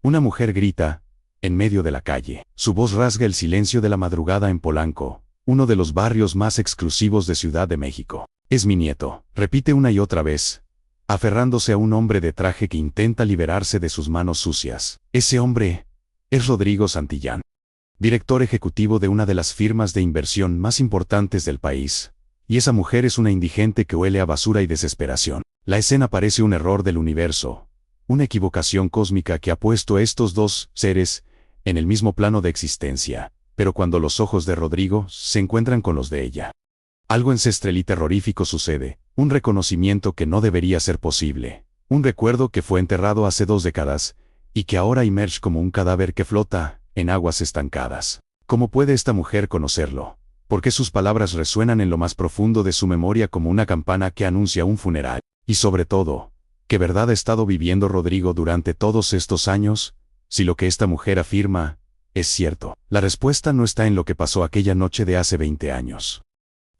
Una mujer grita, en medio de la calle. Su voz rasga el silencio de la madrugada en Polanco, uno de los barrios más exclusivos de Ciudad de México. Es mi nieto, repite una y otra vez, aferrándose a un hombre de traje que intenta liberarse de sus manos sucias. Ese hombre es Rodrigo Santillán, director ejecutivo de una de las firmas de inversión más importantes del país. Y esa mujer es una indigente que huele a basura y desesperación. La escena parece un error del universo, una equivocación cósmica que ha puesto a estos dos seres en el mismo plano de existencia, pero cuando los ojos de Rodrigo se encuentran con los de ella, algo ancestral y terrorífico sucede, un reconocimiento que no debería ser posible, un recuerdo que fue enterrado hace 2 décadas, y que ahora emerge como un cadáver que flota en aguas estancadas. ¿Cómo puede esta mujer conocerlo? ¿Por qué sus palabras resuenan en lo más profundo de su memoria como una campana que anuncia un funeral? Y sobre todo, ¿qué verdad ha estado viviendo Rodrigo durante todos estos años? Si lo que esta mujer afirma es cierto, la respuesta no está en lo que pasó aquella noche de hace 20 años,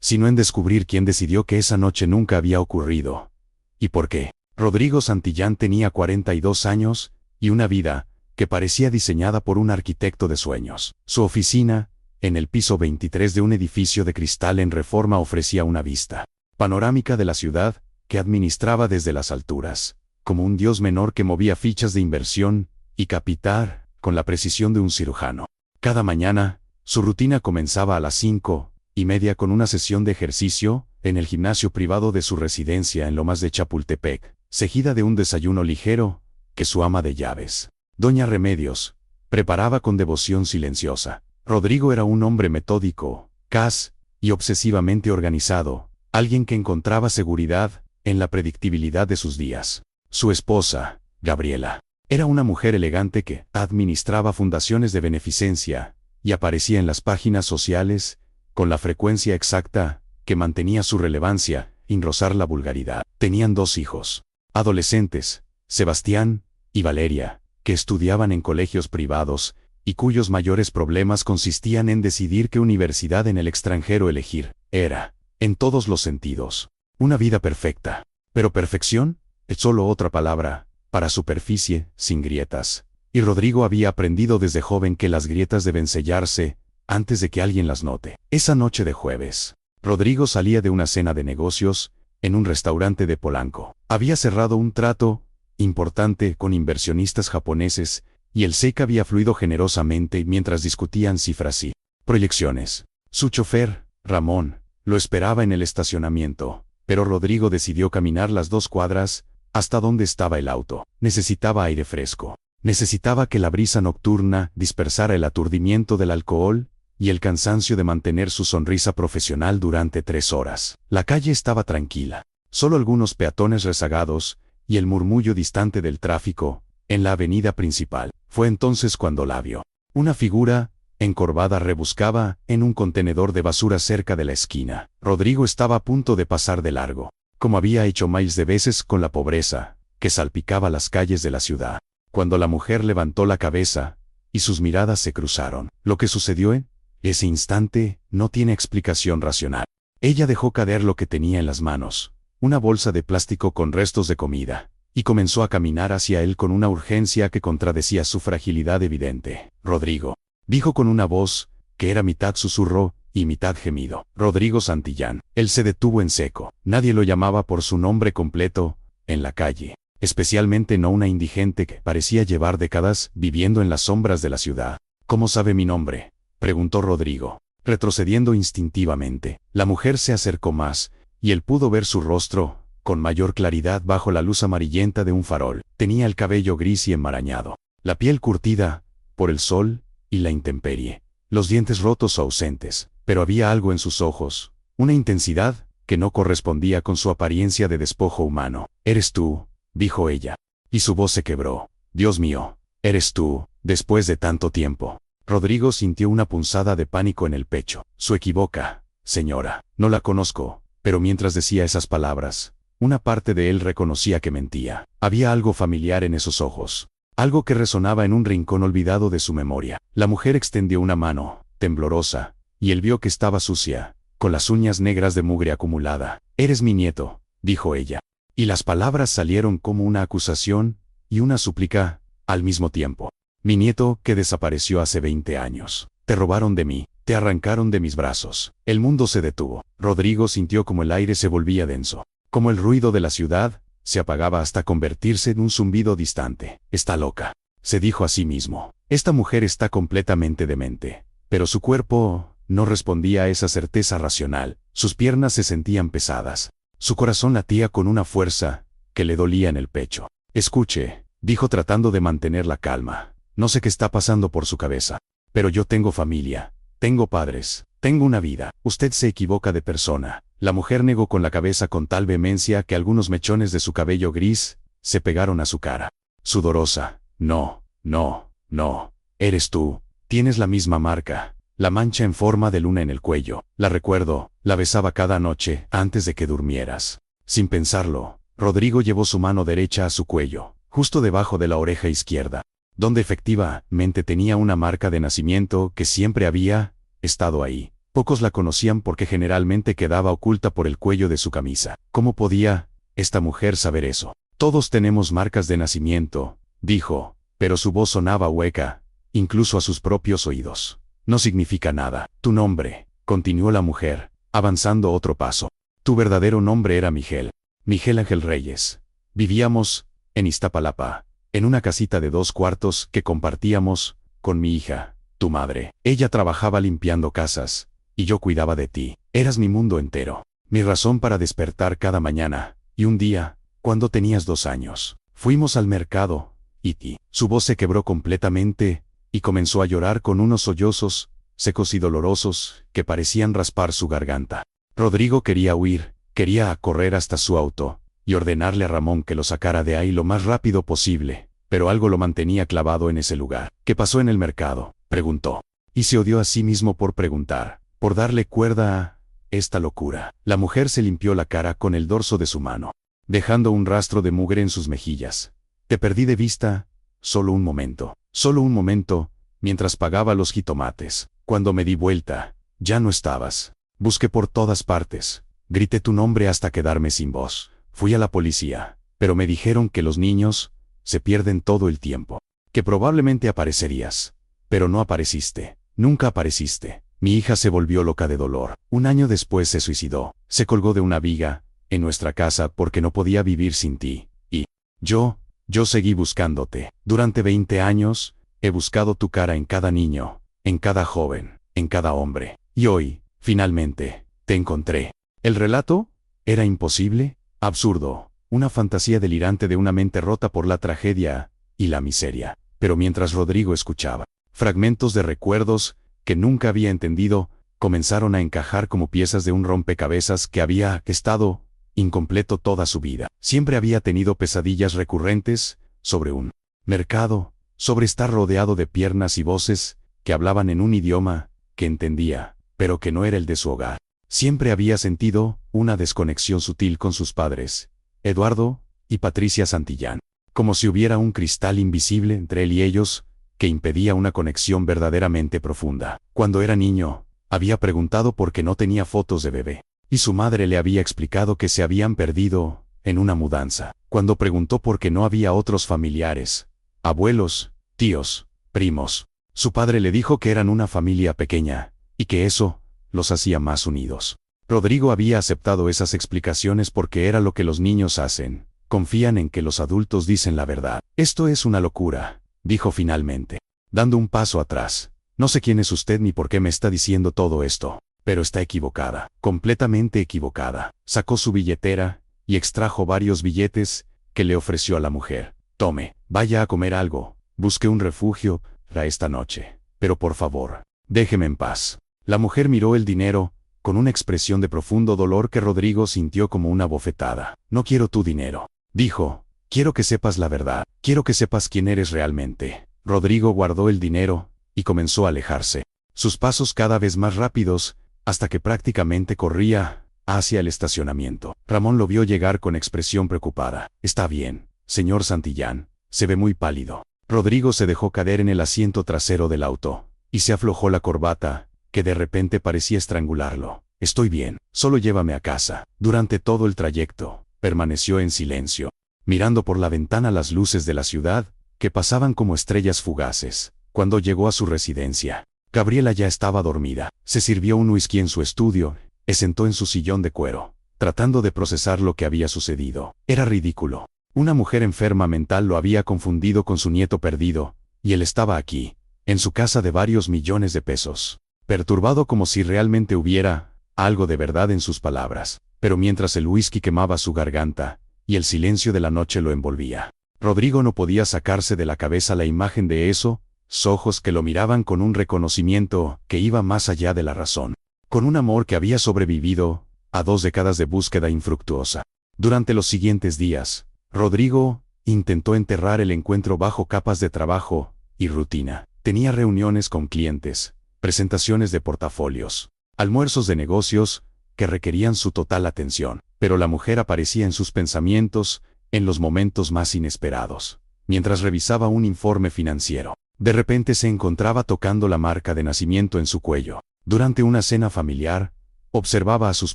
sino en descubrir quién decidió que esa noche nunca había ocurrido. ¿Y por qué? Rodrigo Santillán tenía 42 años, y una vida que parecía diseñada por un arquitecto de sueños. Su oficina, en el piso 23 de un edificio de cristal en Reforma, ofrecía una vista panorámica de la ciudad que administraba desde las alturas, como un dios menor que movía fichas de inversión y capital con la precisión de un cirujano. Cada mañana, su rutina comenzaba a las 5:30 con una sesión de ejercicio en el gimnasio privado de su residencia en Lomas de Chapultepec, seguida de un desayuno ligero que su ama de llaves, Doña Remedios, preparaba con devoción silenciosa. Rodrigo era un hombre metódico, capaz y obsesivamente organizado, alguien que encontraba seguridad en la predictibilidad de sus días. Su esposa, Gabriela, era una mujer elegante que administraba fundaciones de beneficencia y aparecía en las páginas sociales con la frecuencia exacta que mantenía su relevancia sin rozar la vulgaridad. Tenían 2 hijos adolescentes, Sebastián y Valeria, que estudiaban en colegios privados y cuyos mayores problemas consistían en decidir qué universidad en el extranjero elegir. Era, en todos los sentidos, una vida perfecta. Pero perfección es solo otra palabra para superficie, sin grietas. Y Rodrigo había aprendido desde joven que las grietas deben sellarse antes de que alguien las note. Esa noche de jueves, Rodrigo salía de una cena de negocios en un restaurante de Polanco. Había cerrado un trato importante con inversionistas japoneses y el cheque había fluido generosamente mientras discutían cifras y proyecciones. Su chofer, Ramón, lo esperaba en el estacionamiento, pero Rodrigo decidió caminar las 2 cuadras hasta donde estaba el auto. Necesitaba aire fresco. Necesitaba que la brisa nocturna dispersara el aturdimiento del alcohol y el cansancio de mantener su sonrisa profesional durante 3 horas. La calle estaba tranquila. Solo algunos peatones rezagados y el murmullo distante del tráfico en la avenida principal. Fue entonces cuando la vio. Una figura encorvada rebuscaba en un contenedor de basura cerca de la esquina. Rodrigo estaba a punto de pasar de largo, como había hecho miles de veces con la pobreza que salpicaba las calles de la ciudad, cuando la mujer levantó la cabeza y sus miradas se cruzaron. Lo que sucedió en ese instante no tiene explicación racional. Ella dejó caer lo que tenía en las manos, una bolsa de plástico con restos de comida, y comenzó a caminar hacia él con una urgencia que contradecía su fragilidad evidente. Rodrigo, dijo con una voz que era mitad susurro y mitad gemido. Rodrigo Santillán. Él se detuvo en seco. Nadie lo llamaba por su nombre completo en la calle, especialmente no una indigente que parecía llevar décadas viviendo en las sombras de la ciudad. ¿Cómo sabe mi nombre?, preguntó Rodrigo, retrocediendo instintivamente. La mujer se acercó más, y él pudo ver su rostro con mayor claridad bajo la luz amarillenta de un farol. Tenía el cabello gris y enmarañado, la piel curtida por el sol y la intemperie, los dientes rotos o ausentes, pero había algo en sus ojos, una intensidad que no correspondía con su apariencia de despojo humano. «¿Eres tú?», dijo ella, y su voz se quebró. «Dios mío, ¿eres tú, después de tanto tiempo?». Rodrigo sintió una punzada de pánico en el pecho. «Se equivoca, señora, no la conozco». Pero mientras decía esas palabras, una parte de él reconocía que mentía. Había algo familiar en esos ojos, algo que resonaba en un rincón olvidado de su memoria. La mujer extendió una mano, temblorosa, y él vio que estaba sucia, con las uñas negras de mugre acumulada. «Eres mi nieto», dijo ella. Y las palabras salieron como una acusación y una súplica al mismo tiempo. Mi nieto, que desapareció hace 20 años. Te robaron de mí, te arrancaron de mis brazos. El mundo se detuvo. Rodrigo sintió como el aire se volvía denso. Como el ruido de la ciudad, se apagaba hasta convertirse en un zumbido distante. Está loca, se dijo a sí mismo. Esta mujer está completamente demente. Pero su cuerpo no respondía a esa certeza racional. Sus piernas se sentían pesadas. Su corazón latía con una fuerza que le dolía en el pecho. Escuche, dijo tratando de mantener la calma. No sé qué está pasando por su cabeza. Pero yo tengo familia, tengo padres, tengo una vida. Usted se equivoca de persona. La mujer negó con la cabeza con tal vehemencia que algunos mechones de su cabello gris se pegaron a su cara. Sudorosa. No, no, no. Eres tú. Tienes la misma marca. La mancha en forma de luna en el cuello. La recuerdo. La besaba cada noche antes de que durmieras. Sin pensarlo, Rodrigo llevó su mano derecha a su cuello, justo debajo de la oreja izquierda, donde efectivamente tenía una marca de nacimiento que siempre había estado ahí. Pocos la conocían porque generalmente quedaba oculta por el cuello de su camisa. ¿Cómo podía esta mujer saber eso? Todos tenemos marcas de nacimiento, dijo, pero su voz sonaba hueca, incluso a sus propios oídos. No significa nada. Tu nombre, continuó la mujer, avanzando otro paso. Tu verdadero nombre era Miguel. Miguel Ángel Reyes. Vivíamos en Iztapalapa, en una casita de 2 cuartos que compartíamos con mi hija, tu madre. Ella trabajaba limpiando casas, y yo cuidaba de ti. Eras mi mundo entero, mi razón para despertar cada mañana. Y un día, cuando tenías 2 años, fuimos al mercado, y su voz se quebró completamente, y comenzó a llorar con unos sollozos, secos y dolorosos, que parecían raspar su garganta. Rodrigo quería huir, quería correr hasta su auto, y ordenarle a Ramón que lo sacara de ahí lo más rápido posible, pero algo lo mantenía clavado en ese lugar. ¿Qué pasó en el mercado?, preguntó. Y se odió a sí mismo por preguntar, por darle cuerda a esta locura. La mujer se limpió la cara con el dorso de su mano, dejando un rastro de mugre en sus mejillas. Te perdí de vista, solo un momento, mientras pagaba los jitomates. Cuando me di vuelta, ya no estabas. Busqué por todas partes, grité tu nombre hasta quedarme sin voz. Fui a la policía, pero me dijeron que los niños se pierden todo el tiempo, que probablemente aparecerías. Pero no apareciste, nunca apareciste. Mi hija se volvió loca de dolor. Un año después se suicidó, se colgó de una viga en nuestra casa porque no podía vivir sin ti. Y yo seguí buscándote. Durante 20 años, he buscado tu cara en cada niño, en cada joven, en cada hombre. Y hoy, finalmente, te encontré. El relato era imposible, absurdo, una fantasía delirante de una mente rota por la tragedia y la miseria. Pero mientras Rodrigo escuchaba, fragmentos de recuerdos que nunca había entendido comenzaron a encajar como piezas de un rompecabezas que había estado incompleto toda su vida. Siempre había tenido pesadillas recurrentes sobre un mercado, sobre estar rodeado de piernas y voces que hablaban en un idioma que entendía, pero que no era el de su hogar. Siempre había sentido una desconexión sutil con sus padres, Eduardo y Patricia Santillán, como si hubiera un cristal invisible entre él y ellos que impedía una conexión verdaderamente profunda. Cuando era niño, había preguntado por qué no tenía fotos de bebé, y su madre le había explicado que se habían perdido en una mudanza. Cuando preguntó por qué no había otros familiares, abuelos, tíos, primos, su padre le dijo que eran una familia pequeña, y que eso los hacía más unidos. Rodrigo había aceptado esas explicaciones porque era lo que los niños hacen, confían en que los adultos dicen la verdad. Esto es una locura, dijo finalmente, dando un paso atrás. No sé quién es usted ni por qué me está diciendo todo esto, pero está equivocada, completamente equivocada. Sacó su billetera y extrajo varios billetes que le ofreció a la mujer. Tome, vaya a comer algo, busque un refugio para esta noche, pero por favor, déjeme en paz. La mujer miró el dinero con una expresión de profundo dolor que Rodrigo sintió como una bofetada. No quiero tu dinero, dijo. Quiero que sepas la verdad, quiero que sepas quién eres realmente. Rodrigo guardó el dinero y comenzó a alejarse, sus pasos cada vez más rápidos, hasta que prácticamente corría hacia el estacionamiento. Ramón lo vio llegar con expresión preocupada. Está bien, señor Santillán, se ve muy pálido. Rodrigo se dejó caer en el asiento trasero del auto, y se aflojó la corbata, que de repente parecía estrangularlo. Estoy bien, solo llévame a casa. Durante todo el trayecto, permaneció en silencio, mirando por la ventana las luces de la ciudad que pasaban como estrellas fugaces. Cuando llegó a su residencia, Gabriela ya estaba dormida. Se sirvió un whisky en su estudio, y se sentó en su sillón de cuero, tratando de procesar lo que había sucedido. Era ridículo. Una mujer enferma mental lo había confundido con su nieto perdido, y él estaba aquí, en su casa de varios millones de pesos, perturbado como si realmente hubiera algo de verdad en sus palabras. Pero mientras el whisky quemaba su garganta, y el silencio de la noche lo envolvía, Rodrigo no podía sacarse de la cabeza la imagen de esos ojos que lo miraban con un reconocimiento que iba más allá de la razón, con un amor que había sobrevivido a 2 décadas de búsqueda infructuosa. Durante los siguientes días, Rodrigo intentó enterrar el encuentro bajo capas de trabajo y rutina. Tenía reuniones con clientes, presentaciones de portafolios, almuerzos de negocios que requerían su total atención, pero la mujer aparecía en sus pensamientos en los momentos más inesperados. Mientras revisaba un informe financiero, de repente se encontraba tocando la marca de nacimiento en su cuello. Durante una cena familiar, observaba a sus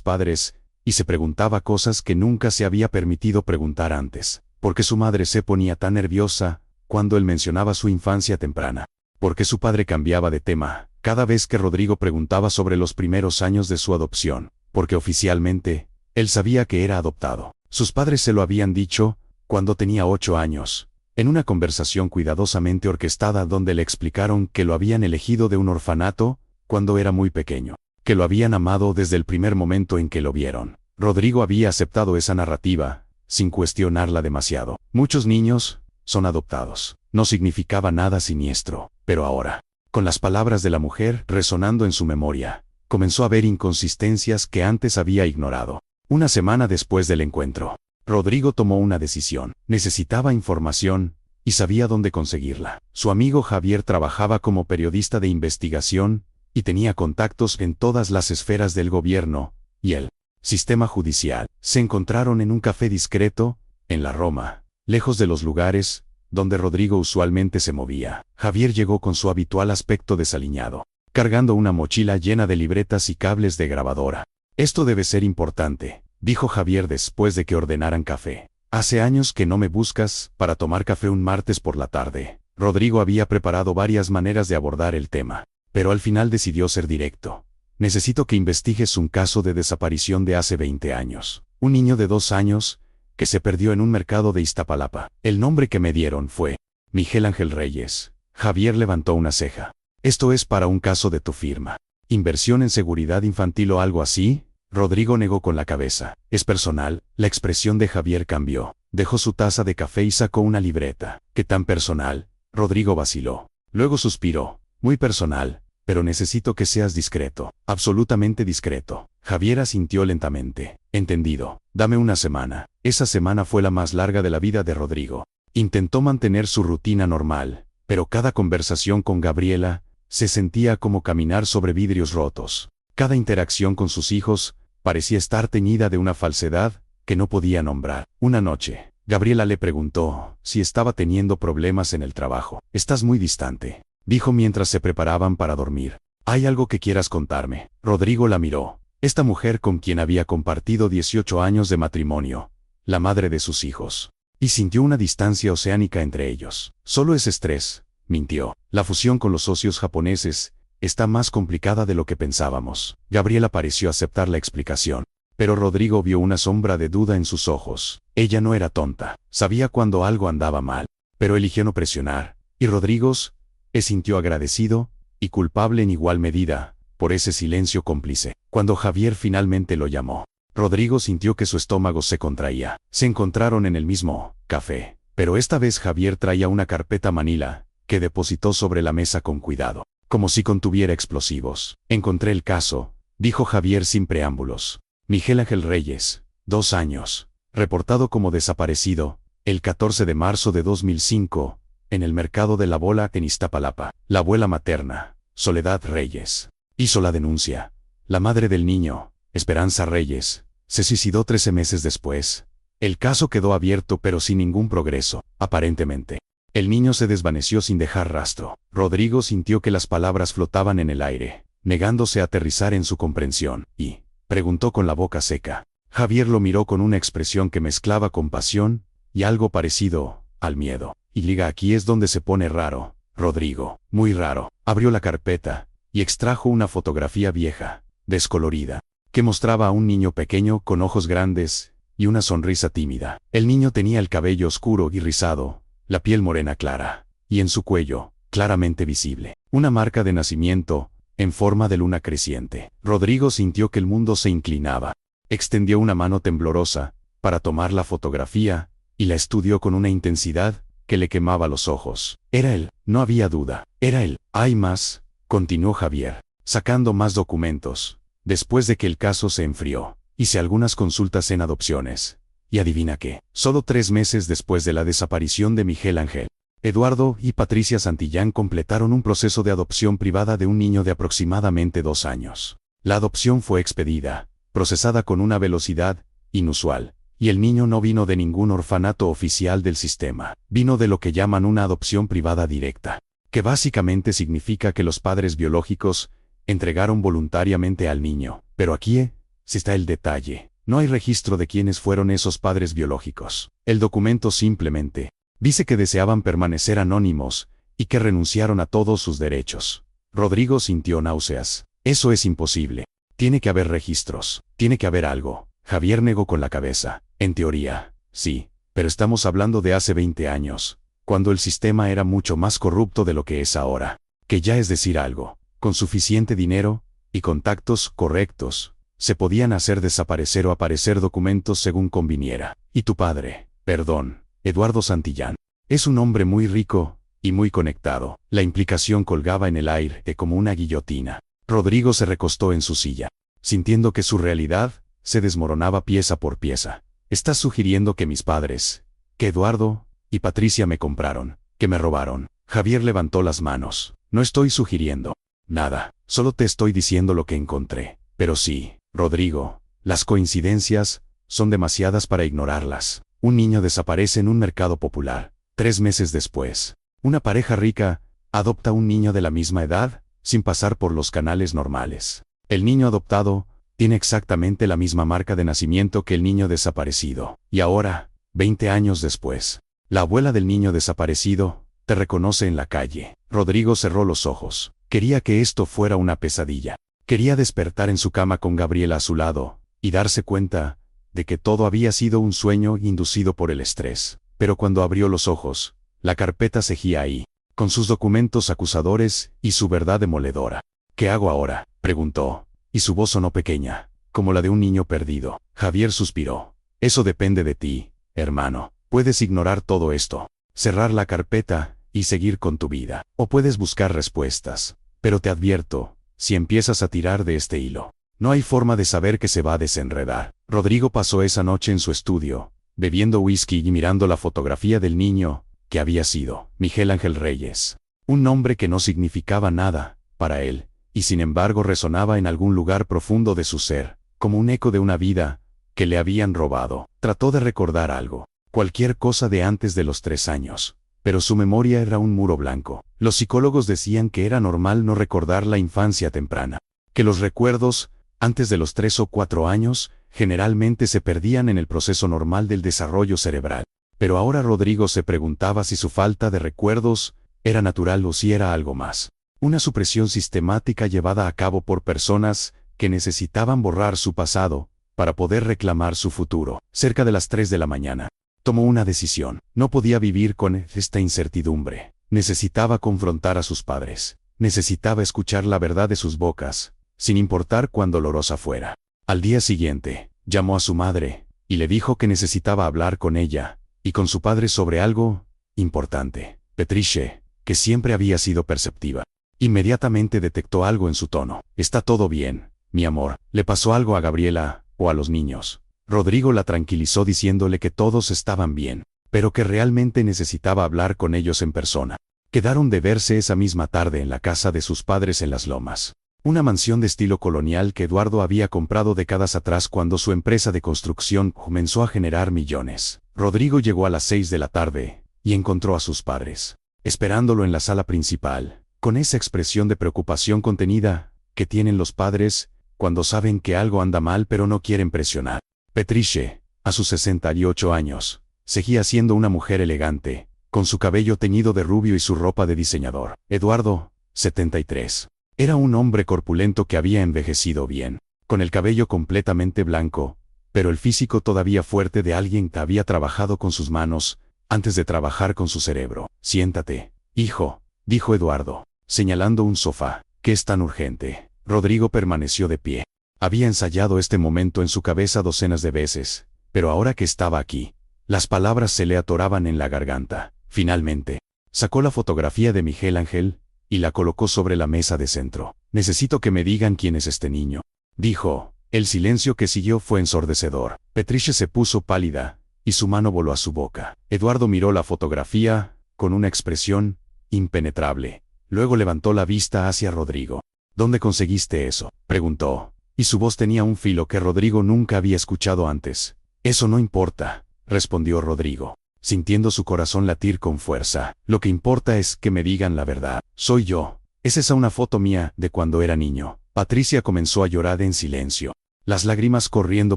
padres y se preguntaba cosas que nunca se había permitido preguntar antes. ¿Por qué su madre se ponía tan nerviosa cuando él mencionaba su infancia temprana? ¿Por qué su padre cambiaba de tema cada vez que Rodrigo preguntaba sobre los primeros años de su adopción? Porque oficialmente, él sabía que era adoptado. Sus padres se lo habían dicho cuando tenía 8 años, en una conversación cuidadosamente orquestada donde le explicaron que lo habían elegido de un orfanato cuando era muy pequeño, que lo habían amado desde el primer momento en que lo vieron. Rodrigo había aceptado esa narrativa, sin cuestionarla demasiado. Muchos niños son adoptados. No significaba nada siniestro, pero ahora, con las palabras de la mujer resonando en su memoria, comenzó a ver inconsistencias que antes había ignorado. Una semana después del encuentro, Rodrigo tomó una decisión. Necesitaba información, y sabía dónde conseguirla. Su amigo Javier trabajaba como periodista de investigación, y tenía contactos en todas las esferas del gobierno y el sistema judicial. Se encontraron en un café discreto, en la Roma, lejos de los lugares donde Rodrigo usualmente se movía. Javier llegó con su habitual aspecto desaliñado, cargando una mochila llena de libretas y cables de grabadora. «Esto debe ser importante», dijo Javier después de que ordenaran café. «Hace años que no me buscas para tomar café un martes por la tarde». Rodrigo había preparado varias maneras de abordar el tema, pero al final decidió ser directo. «Necesito que investigues un caso de desaparición de hace 20 años. Un niño de 2 años que se perdió en un mercado de Iztapalapa. El nombre que me dieron fue Miguel Ángel Reyes». Javier levantó una ceja. «¿Esto es para un caso de tu firma? ¿Inversión en seguridad infantil o algo así?». Rodrigo negó con la cabeza. «Es personal». La expresión de Javier cambió. Dejó su taza de café y sacó una libreta. «¿Qué tan personal?». Rodrigo vaciló. Luego suspiró. «Muy personal, pero necesito que seas discreto, absolutamente discreto». Javier asintió lentamente. «Entendido. Dame una semana». Esa semana fue la más larga de la vida de Rodrigo. Intentó mantener su rutina normal, pero cada conversación con Gabriela se sentía como caminar sobre vidrios rotos. Cada interacción con sus hijos parecía estar teñida de una falsedad que no podía nombrar. Una noche, Gabriela le preguntó si estaba teniendo problemas en el trabajo. «Estás muy distante», dijo mientras se preparaban para dormir. «¿Hay algo que quieras contarme?». Rodrigo la miró. Esta mujer con quien había compartido 18 años de matrimonio, la madre de sus hijos, y sintió una distancia oceánica entre ellos. «Solo es estrés», mintió. «La fusión con los socios japoneses está más complicada de lo que pensábamos». Gabriela pareció aceptar la explicación, pero Rodrigo vio una sombra de duda en sus ojos. Ella no era tonta, sabía cuando algo andaba mal, pero eligió no presionar, y Rodrigo se sintió agradecido y culpable en igual medida por ese silencio cómplice. Cuando Javier finalmente lo llamó, Rodrigo sintió que su estómago se contraía. Se encontraron en el mismo café, pero esta vez Javier traía una carpeta manila que depositó sobre la mesa con cuidado, como si contuviera explosivos. «Encontré el caso», dijo Javier sin preámbulos. «Miguel Ángel Reyes, 2 años, reportado como desaparecido el 14 de marzo de 2005, en el mercado de la Bola en Iztapalapa. La abuela materna, Soledad Reyes, hizo la denuncia. La madre del niño, Esperanza Reyes, se suicidó 13 meses después. El caso quedó abierto pero sin ningún progreso, aparentemente. El niño se desvaneció sin dejar rastro». Rodrigo sintió que las palabras flotaban en el aire, negándose a aterrizar en su comprensión, y preguntó con la boca seca. Javier lo miró con una expresión que mezclaba compasión y algo parecido al miedo. Y aquí es donde se pone raro, Rodrigo, muy raro. Abrió la carpeta y extrajo una fotografía vieja, descolorida, que mostraba a un niño pequeño con ojos grandes y una sonrisa tímida. El niño tenía el cabello oscuro y rizado, la piel morena clara, y en su cuello, claramente visible, una marca de nacimiento, en forma de luna creciente. Rodrigo sintió que el mundo se inclinaba. Extendió una mano temblorosa para tomar la fotografía y la estudió con una intensidad que le quemaba los ojos. Era él, no había duda. Era él. Hay más, continuó Javier, sacando más documentos, después de que el caso se enfrió. Hice algunas consultas en adopciones. Y adivina qué, solo 3 meses después de la desaparición de Miguel Ángel, Eduardo y Patricia Santillán completaron un proceso de adopción privada de un niño de aproximadamente 2 años. La adopción fue expedida, procesada con una velocidad inusual, y el niño no vino de ningún orfanato oficial del sistema. Vino de lo que llaman una adopción privada directa, que básicamente significa que los padres biológicos entregaron voluntariamente al niño. Pero aquí está el detalle. No hay registro de quiénes fueron esos padres biológicos. El documento simplemente dice que deseaban permanecer anónimos y que renunciaron a todos sus derechos. Rodrigo sintió náuseas. Eso es imposible. Tiene que haber registros. Tiene que haber algo. Javier negó con la cabeza. En teoría, sí, pero estamos hablando de hace 20 años, cuando el sistema era mucho más corrupto de lo que es ahora. Que ya es decir algo. Con suficiente dinero y contactos correctos, se podían hacer desaparecer o aparecer documentos según conviniera. Y tu padre, perdón, Eduardo Santillán, es un hombre muy rico y muy conectado. La implicación colgaba en el aire como una guillotina. Rodrigo se recostó en su silla, sintiendo que su realidad se desmoronaba pieza por pieza. Estás sugiriendo que mis padres, que Eduardo y Patricia me compraron, que me robaron. Javier levantó las manos. No estoy sugiriendo nada, solo te estoy diciendo lo que encontré. Pero sí, Rodrigo, las coincidencias son demasiadas para ignorarlas. Un niño desaparece en un mercado popular. 3 meses después, una pareja rica adopta un niño de la misma edad, sin pasar por los canales normales. El niño adoptado tiene exactamente la misma marca de nacimiento que el niño desaparecido. Y ahora, 20 años después, la abuela del niño desaparecido te reconoce en la calle. Rodrigo cerró los ojos. Quería que esto fuera una pesadilla. Quería despertar en su cama con Gabriela a su lado y darse cuenta de que todo había sido un sueño inducido por el estrés. Pero cuando abrió los ojos, la carpeta seguía ahí, con sus documentos acusadores y su verdad demoledora. ¿Qué hago ahora?, preguntó, y su voz sonó pequeña, como la de un niño perdido. Javier suspiró. Eso depende de ti, hermano. Puedes ignorar todo esto, cerrar la carpeta y seguir con tu vida. O puedes buscar respuestas. Pero te advierto, si empiezas a tirar de este hilo, no hay forma de saber que se va a desenredar. Rodrigo pasó esa noche en su estudio, bebiendo whisky y mirando la fotografía del niño, que había sido Miguel Ángel Reyes. Un nombre que no significaba nada para él, y sin embargo resonaba en algún lugar profundo de su ser, como un eco de una vida que le habían robado. Trató de recordar algo, cualquier cosa de antes de los 3 años, pero su memoria era un muro blanco. Los psicólogos decían que era normal no recordar la infancia temprana, que los recuerdos, antes de los 3 o 4 años, generalmente se perdían en el proceso normal del desarrollo cerebral. Pero ahora Rodrigo se preguntaba si su falta de recuerdos era natural o si era algo más. Una supresión sistemática llevada a cabo por personas que necesitaban borrar su pasado para poder reclamar su futuro. Cerca de las 3 de la mañana, tomó una decisión. No podía vivir con esta incertidumbre. Necesitaba confrontar a sus padres. Necesitaba escuchar la verdad de sus bocas, sin importar cuán dolorosa fuera. Al día siguiente, llamó a su madre y le dijo que necesitaba hablar con ella y con su padre sobre algo importante. Patricia, que siempre había sido perceptiva, inmediatamente detectó algo en su tono. «Está todo bien, mi amor. ¿Le pasó algo a Gabriela o a los niños?» Rodrigo la tranquilizó diciéndole que todos estaban bien, pero que realmente necesitaba hablar con ellos en persona. Quedaron de verse esa misma tarde en la casa de sus padres en Las Lomas, una mansión de estilo colonial que Eduardo había comprado décadas atrás cuando su empresa de construcción comenzó a generar millones. Rodrigo llegó a las 6 de la tarde y encontró a sus padres, esperándolo en la sala principal, con esa expresión de preocupación contenida que tienen los padres cuando saben que algo anda mal pero no quieren presionar. Patricia, a sus 68 años, seguía siendo una mujer elegante, con su cabello teñido de rubio y su ropa de diseñador. Eduardo, 73. Era un hombre corpulento que había envejecido bien, con el cabello completamente blanco, pero el físico todavía fuerte de alguien que había trabajado con sus manos, antes de trabajar con su cerebro. Siéntate, hijo, dijo Eduardo, señalando un sofá. ¿Qué es tan urgente? Rodrigo permaneció de pie. Había ensayado este momento en su cabeza docenas de veces, pero ahora que estaba aquí, las palabras se le atoraban en la garganta. Finalmente, sacó la fotografía de Miguel Ángel y la colocó sobre la mesa de centro. Necesito que me digan quién es este niño, dijo. El silencio que siguió fue ensordecedor. Patricia se puso pálida, y su mano voló a su boca. Eduardo miró la fotografía, con una expresión impenetrable. Luego levantó la vista hacia Rodrigo. ¿Dónde conseguiste eso?, preguntó, y su voz tenía un filo que Rodrigo nunca había escuchado antes. Eso no importa, respondió Rodrigo, sintiendo su corazón latir con fuerza. Lo que importa es que me digan la verdad. Soy yo. ¿Es esa una foto mía de cuando era niño? Patricia comenzó a llorar en silencio, las lágrimas corriendo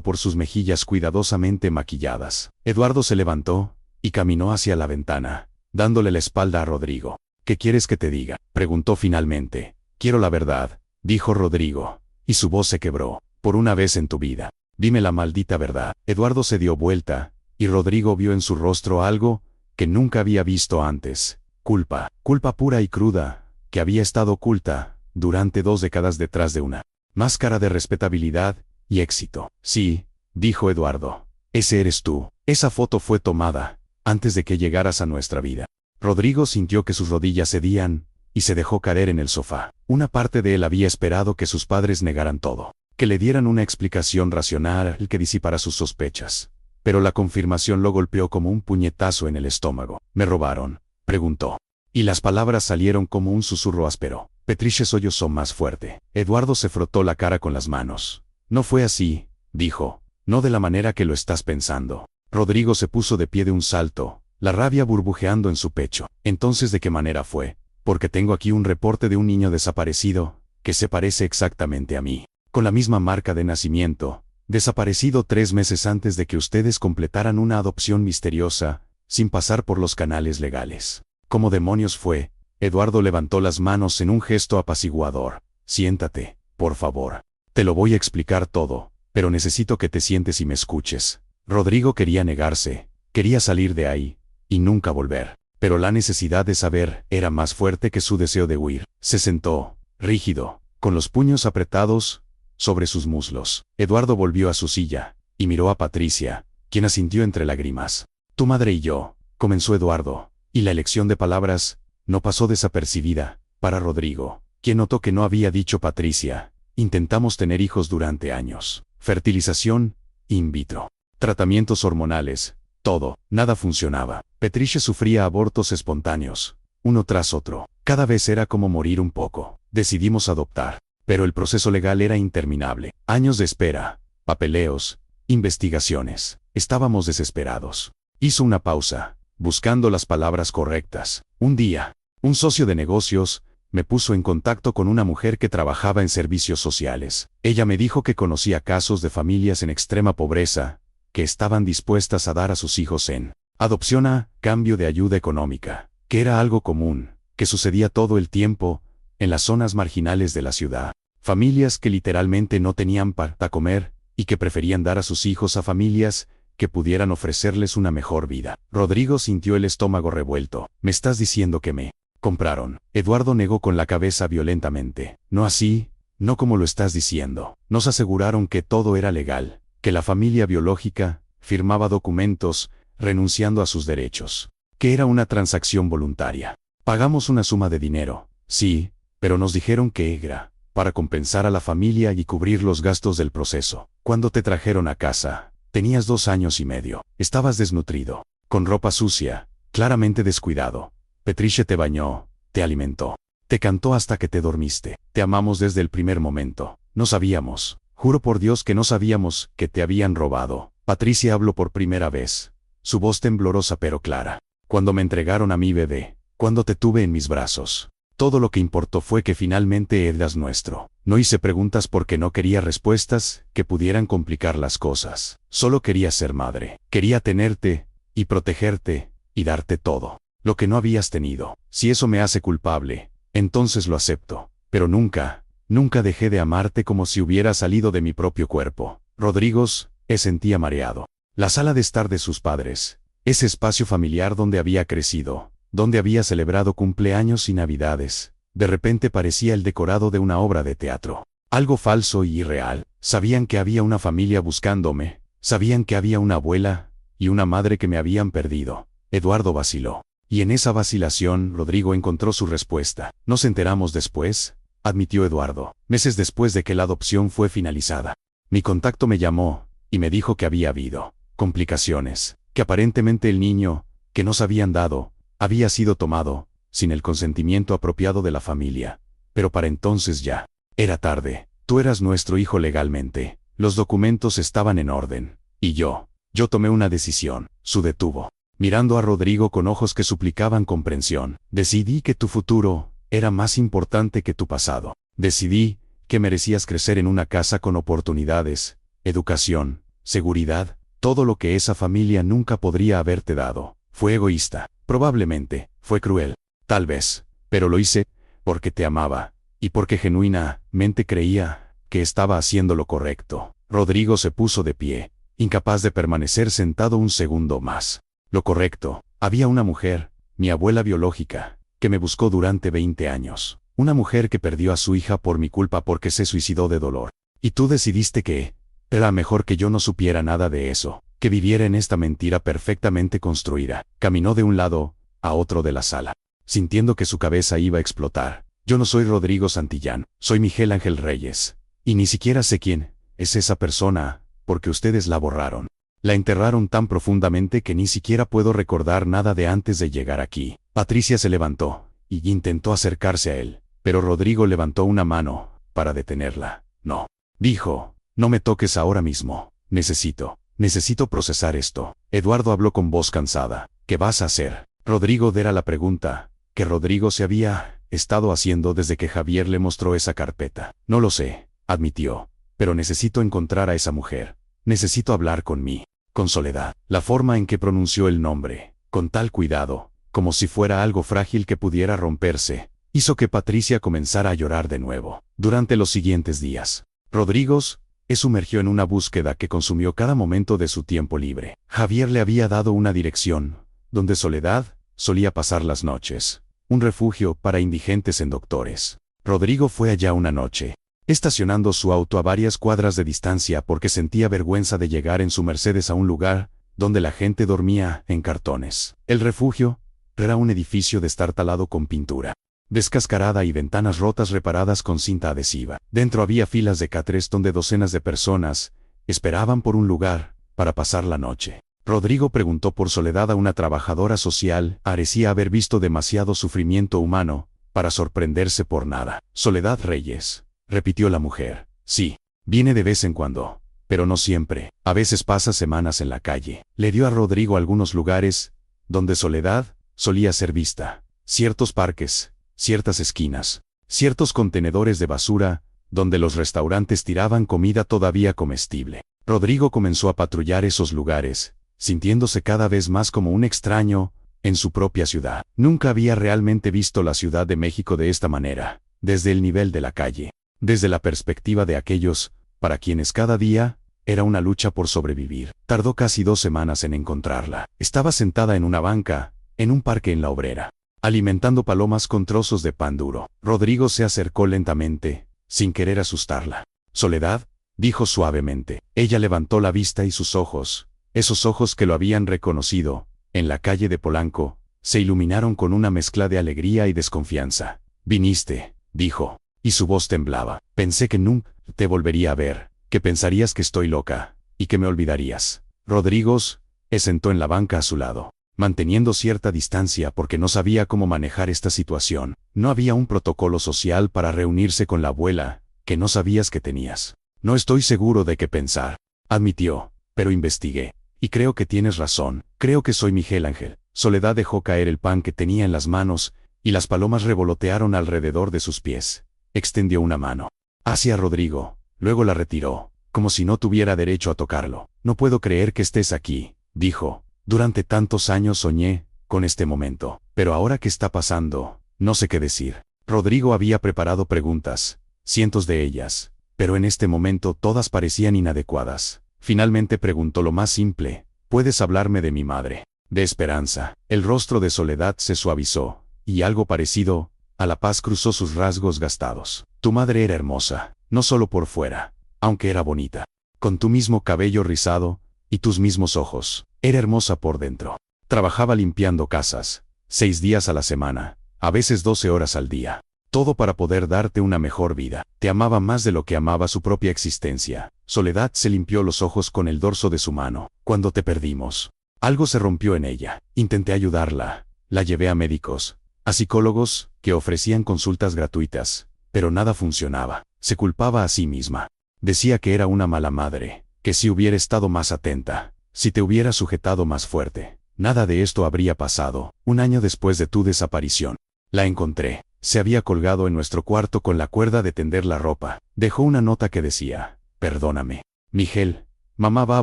por sus mejillas cuidadosamente maquilladas. Eduardo se levantó y caminó hacia la ventana, dándole la espalda a Rodrigo. ¿Qué quieres que te diga?, preguntó finalmente. Quiero la verdad, dijo Rodrigo, y su voz se quebró. Por una vez en tu vida, dime la maldita verdad. Eduardo se dio vuelta, y Rodrigo vio en su rostro algo que nunca había visto antes. Culpa, culpa pura y cruda, que había estado oculta durante 2 décadas detrás de una máscara de respetabilidad y éxito. Sí, dijo Eduardo, ese eres tú. Esa foto fue tomada antes de que llegaras a nuestra vida. Rodrigo sintió que sus rodillas cedían y se dejó caer en el sofá. Una parte de él había esperado que sus padres negaran todo, que le dieran una explicación racional que disipara sus sospechas. Pero la confirmación lo golpeó como un puñetazo en el estómago. ¿Me robaron?, preguntó. Y las palabras salieron como un susurro áspero. Patricia sollozó más fuerte. Eduardo se frotó la cara con las manos. No fue así, dijo. No de la manera que lo estás pensando. Rodrigo se puso de pie de un salto, la rabia burbujeando en su pecho. Entonces, ¿de qué manera fue? Porque tengo aquí un reporte de un niño desaparecido, que se parece exactamente a mí, con la misma marca de nacimiento, desaparecido 3 meses antes de que ustedes completaran una adopción misteriosa, sin pasar por los canales legales. ¿Cómo demonios fue? Eduardo levantó las manos en un gesto apaciguador. Siéntate, por favor. Te lo voy a explicar todo, pero necesito que te sientes y me escuches. Rodrigo quería negarse, quería salir de ahí, y nunca volver. Pero la necesidad de saber era más fuerte que su deseo de huir. Se sentó, rígido, con los puños apretados sobre sus muslos. Eduardo volvió a su silla, y miró a Patricia, quien asintió entre lágrimas. Tu madre y yo, comenzó Eduardo, y la elección de palabras no pasó desapercibida para Rodrigo, quien notó que no había dicho Patricia. Intentamos tener hijos durante años. Fertilización in vitro, tratamientos hormonales, todo, nada funcionaba. Patricia sufría abortos espontáneos, uno tras otro. Cada vez era como morir un poco. Decidimos adoptar, pero el proceso legal era interminable. Años de espera, papeleos, investigaciones. Estábamos desesperados. Hizo una pausa, buscando las palabras correctas. Un día, un socio de negocios me puso en contacto con una mujer que trabajaba en servicios sociales. Ella me dijo que conocía casos de familias en extrema pobreza, que estaban dispuestas a dar a sus hijos en adopción a cambio de ayuda económica, que era algo común, que sucedía todo el tiempo, en las zonas marginales de la ciudad. Familias que literalmente no tenían para comer, y que preferían dar a sus hijos a familias que pudieran ofrecerles una mejor vida. Rodrigo sintió el estómago revuelto. ¿Me estás diciendo que me compraron? Eduardo negó con la cabeza violentamente. No así, no como lo estás diciendo. Nos aseguraron que todo era legal, que la familia biológica firmaba documentos renunciando a sus derechos, que era una transacción voluntaria. Pagamos una suma de dinero, sí, pero nos dijeron que era para compensar a la familia y cubrir los gastos del proceso. Cuando te trajeron a casa, tenías 2 años y medio. Estabas desnutrido, con ropa sucia, claramente descuidado. Patricia te bañó, te alimentó, te cantó hasta que te dormiste. Te amamos desde el primer momento. No sabíamos, juro por Dios que no sabíamos que te habían robado. Patricia habló por primera vez, su voz temblorosa pero clara. Cuando me entregaron a mi bebé, cuando te tuve en mis brazos, todo lo que importó fue que finalmente eras nuestro. No hice preguntas porque no quería respuestas que pudieran complicar las cosas. Solo quería ser madre. Quería tenerte, y protegerte, y darte todo lo que no habías tenido. Si eso me hace culpable, entonces lo acepto. Pero nunca, nunca dejé de amarte como si hubiera salido de mi propio cuerpo. Rodrigo se sentía mareado. La sala de estar de sus padres, ese espacio familiar donde había crecido, donde había celebrado cumpleaños y navidades, de repente parecía el decorado de una obra de teatro. Algo falso y irreal. Sabían que había una familia buscándome, sabían que había una abuela y una madre que me habían perdido. Eduardo vaciló. Y en esa vacilación, Rodrigo encontró su respuesta. Nos enteramos después, admitió Eduardo, meses después de que la adopción fue finalizada. Mi contacto me llamó y me dijo que había habido complicaciones, que aparentemente el niño, que nos habían dado, había sido tomado, sin el consentimiento apropiado de la familia. Pero para entonces ya era tarde. Tú eras nuestro hijo legalmente, los documentos estaban en orden, y yo tomé una decisión. Su detuvo, mirando a Rodrigo con ojos que suplicaban comprensión. Decidí que tu futuro era más importante que tu pasado. Decidí que merecías crecer en una casa con oportunidades, educación, seguridad, todo lo que esa familia nunca podría haberte dado. Fue egoísta, probablemente, fue cruel, tal vez, pero lo hice porque te amaba, y porque genuinamente creía que estaba haciendo lo correcto. Rodrigo se puso de pie, incapaz de permanecer sentado un segundo más. Lo correcto. Había una mujer, mi abuela biológica, que me buscó durante 20 años. Una mujer que perdió a su hija por mi culpa porque se suicidó de dolor. Y tú decidiste que era mejor que yo no supiera nada de eso, que viviera en esta mentira perfectamente construida. Caminó de un lado a otro de la sala, sintiendo que su cabeza iba a explotar. Yo no soy Rodrigo Santillán, soy Miguel Ángel Reyes. Y ni siquiera sé quién es esa persona, porque ustedes la borraron. La enterraron tan profundamente que ni siquiera puedo recordar nada de antes de llegar aquí. Patricia se levantó y intentó acercarse a él, pero Rodrigo levantó una mano para detenerla. No, dijo, no me toques ahora mismo. Necesito procesar esto. Eduardo habló con voz cansada. ¿Qué vas a hacer? Rodrigo era la pregunta que Rodrigo se había estado haciendo desde que Javier le mostró esa carpeta. No lo sé, admitió, pero necesito encontrar a esa mujer. Necesito hablar con Soledad. La forma en que pronunció el nombre, con tal cuidado, como si fuera algo frágil que pudiera romperse, hizo que Patricia comenzara a llorar de nuevo. Durante los siguientes días, Rodrigo se sumergió en una búsqueda que consumió cada momento de su tiempo libre. Javier le había dado una dirección, donde Soledad solía pasar las noches, un refugio para indigentes en Doctores. Rodrigo fue allá una noche, estacionando su auto a varias cuadras de distancia porque sentía vergüenza de llegar en su Mercedes a un lugar donde la gente dormía en cartones. El refugio era un edificio destartalado con pintura descascarada y ventanas rotas reparadas con cinta adhesiva. Dentro había filas de catres donde docenas de personas esperaban por un lugar para pasar la noche. Rodrigo preguntó por Soledad a una trabajadora social. Parecía haber visto demasiado sufrimiento humano para sorprenderse por nada. Soledad Reyes, repitió la mujer. Sí, viene de vez en cuando, pero no siempre. A veces pasa semanas en la calle. Le dio a Rodrigo algunos lugares donde Soledad solía ser vista. Ciertos parques, ciertas esquinas, ciertos contenedores de basura, donde los restaurantes tiraban comida todavía comestible. Rodrigo comenzó a patrullar esos lugares, sintiéndose cada vez más como un extraño en su propia ciudad. Nunca había realmente visto la Ciudad de México de esta manera, desde el nivel de la calle, desde la perspectiva de aquellos para quienes cada día era una lucha por sobrevivir. Tardó casi 2 semanas en encontrarla. Estaba sentada en una banca, en un parque en La Obrera, alimentando palomas con trozos de pan duro. Rodrigo se acercó lentamente, sin querer asustarla. Soledad, dijo suavemente. Ella levantó la vista y sus ojos, esos ojos que lo habían reconocido en la calle de Polanco, se iluminaron con una mezcla de alegría y desconfianza. Viniste, dijo, y su voz temblaba. Pensé que nunca te volvería a ver, que pensarías que estoy loca, y que me olvidarías. Rodrigo se sentó en la banca a su lado, manteniendo cierta distancia porque no sabía cómo manejar esta situación. No había un protocolo social para reunirse con la abuela, que no sabías que tenías. No estoy seguro de qué pensar, admitió, pero investigué, y creo que tienes razón. Creo que soy Miguel Ángel. Soledad dejó caer el pan que tenía en las manos, y las palomas revolotearon alrededor de sus pies. Extendió una mano hacia Rodrigo, luego la retiró, como si no tuviera derecho a tocarlo. No puedo creer que estés aquí, dijo. Durante tantos años soñé con este momento. Pero ahora que está pasando, no sé qué decir. Rodrigo había preparado preguntas, cientos de ellas, pero en este momento todas parecían inadecuadas. Finalmente preguntó lo más simple: ¿puedes hablarme de mi madre? De Esperanza. El rostro de Soledad se suavizó, y algo parecido a la paz cruzó sus rasgos gastados. Tu madre era hermosa, no solo por fuera, aunque era bonita. Con tu mismo cabello rizado y tus mismos ojos, era hermosa por dentro. Trabajaba limpiando casas, 6 días a la semana, a veces 12 horas al día. Todo para poder darte una mejor vida. Te amaba más de lo que amaba su propia existencia. Soledad se limpió los ojos con el dorso de su mano. Cuando te perdimos, algo se rompió en ella. Intenté ayudarla. La llevé a médicos, a psicólogos, que ofrecían consultas gratuitas, pero nada funcionaba. Se culpaba a sí misma. Decía que era una mala madre, que si hubiera estado más atenta, si te hubiera sujetado más fuerte, nada de esto habría pasado. 1 año después de tu desaparición, la encontré. Se había colgado en nuestro cuarto con la cuerda de tender la ropa. Dejó una nota que decía: perdóname, Miguel, mamá va a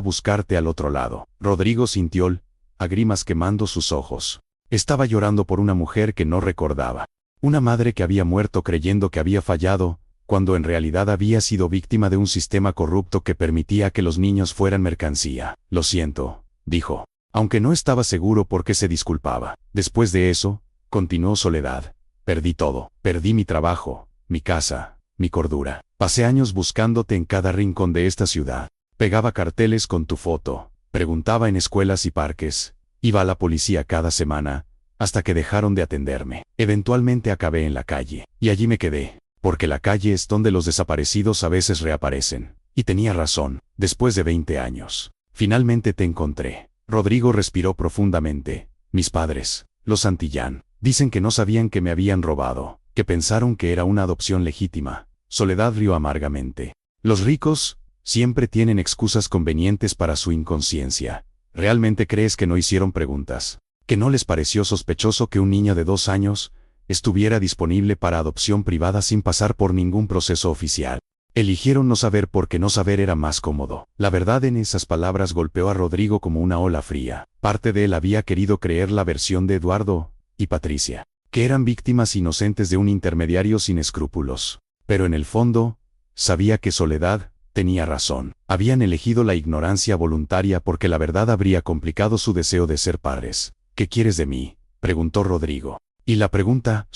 buscarte al otro lado. Rodrigo sintió lágrimas quemando sus ojos. Estaba llorando por una mujer que no recordaba. Una madre que había muerto creyendo que había fallado, cuando en realidad había sido víctima de un sistema corrupto que permitía que los niños fueran mercancía. Lo siento, dijo, aunque no estaba seguro por qué se disculpaba. Después de eso, continuó Soledad, perdí todo. Perdí mi trabajo, mi casa, mi cordura. Pasé años buscándote en cada rincón de esta ciudad. Pegaba carteles con tu foto, preguntaba en escuelas y parques, iba a la policía cada semana, hasta que dejaron de atenderme. Eventualmente acabé en la calle, y allí me quedé, porque la calle es donde los desaparecidos a veces reaparecen. Y tenía razón, después de 20 años. Finalmente te encontré. Rodrigo respiró profundamente. Mis padres, los Santillán, dicen que no sabían que me habían robado, que pensaron que era una adopción legítima. Soledad rió amargamente. Los ricos siempre tienen excusas convenientes para su inconsciencia. ¿Realmente crees que no hicieron preguntas? ¿Que no les pareció sospechoso que un niño de 2 años estuviera disponible para adopción privada sin pasar por ningún proceso oficial? Eligieron no saber porque no saber era más cómodo. La verdad en esas palabras golpeó a Rodrigo como una ola fría. Parte de él había querido creer la versión de Eduardo y Patricia, que eran víctimas inocentes de un intermediario sin escrúpulos. Pero en el fondo, sabía que Soledad tenía razón. Habían elegido la ignorancia voluntaria porque la verdad habría complicado su deseo de ser padres. ¿Qué quieres de mí?, preguntó Rodrigo. Y la pregunta,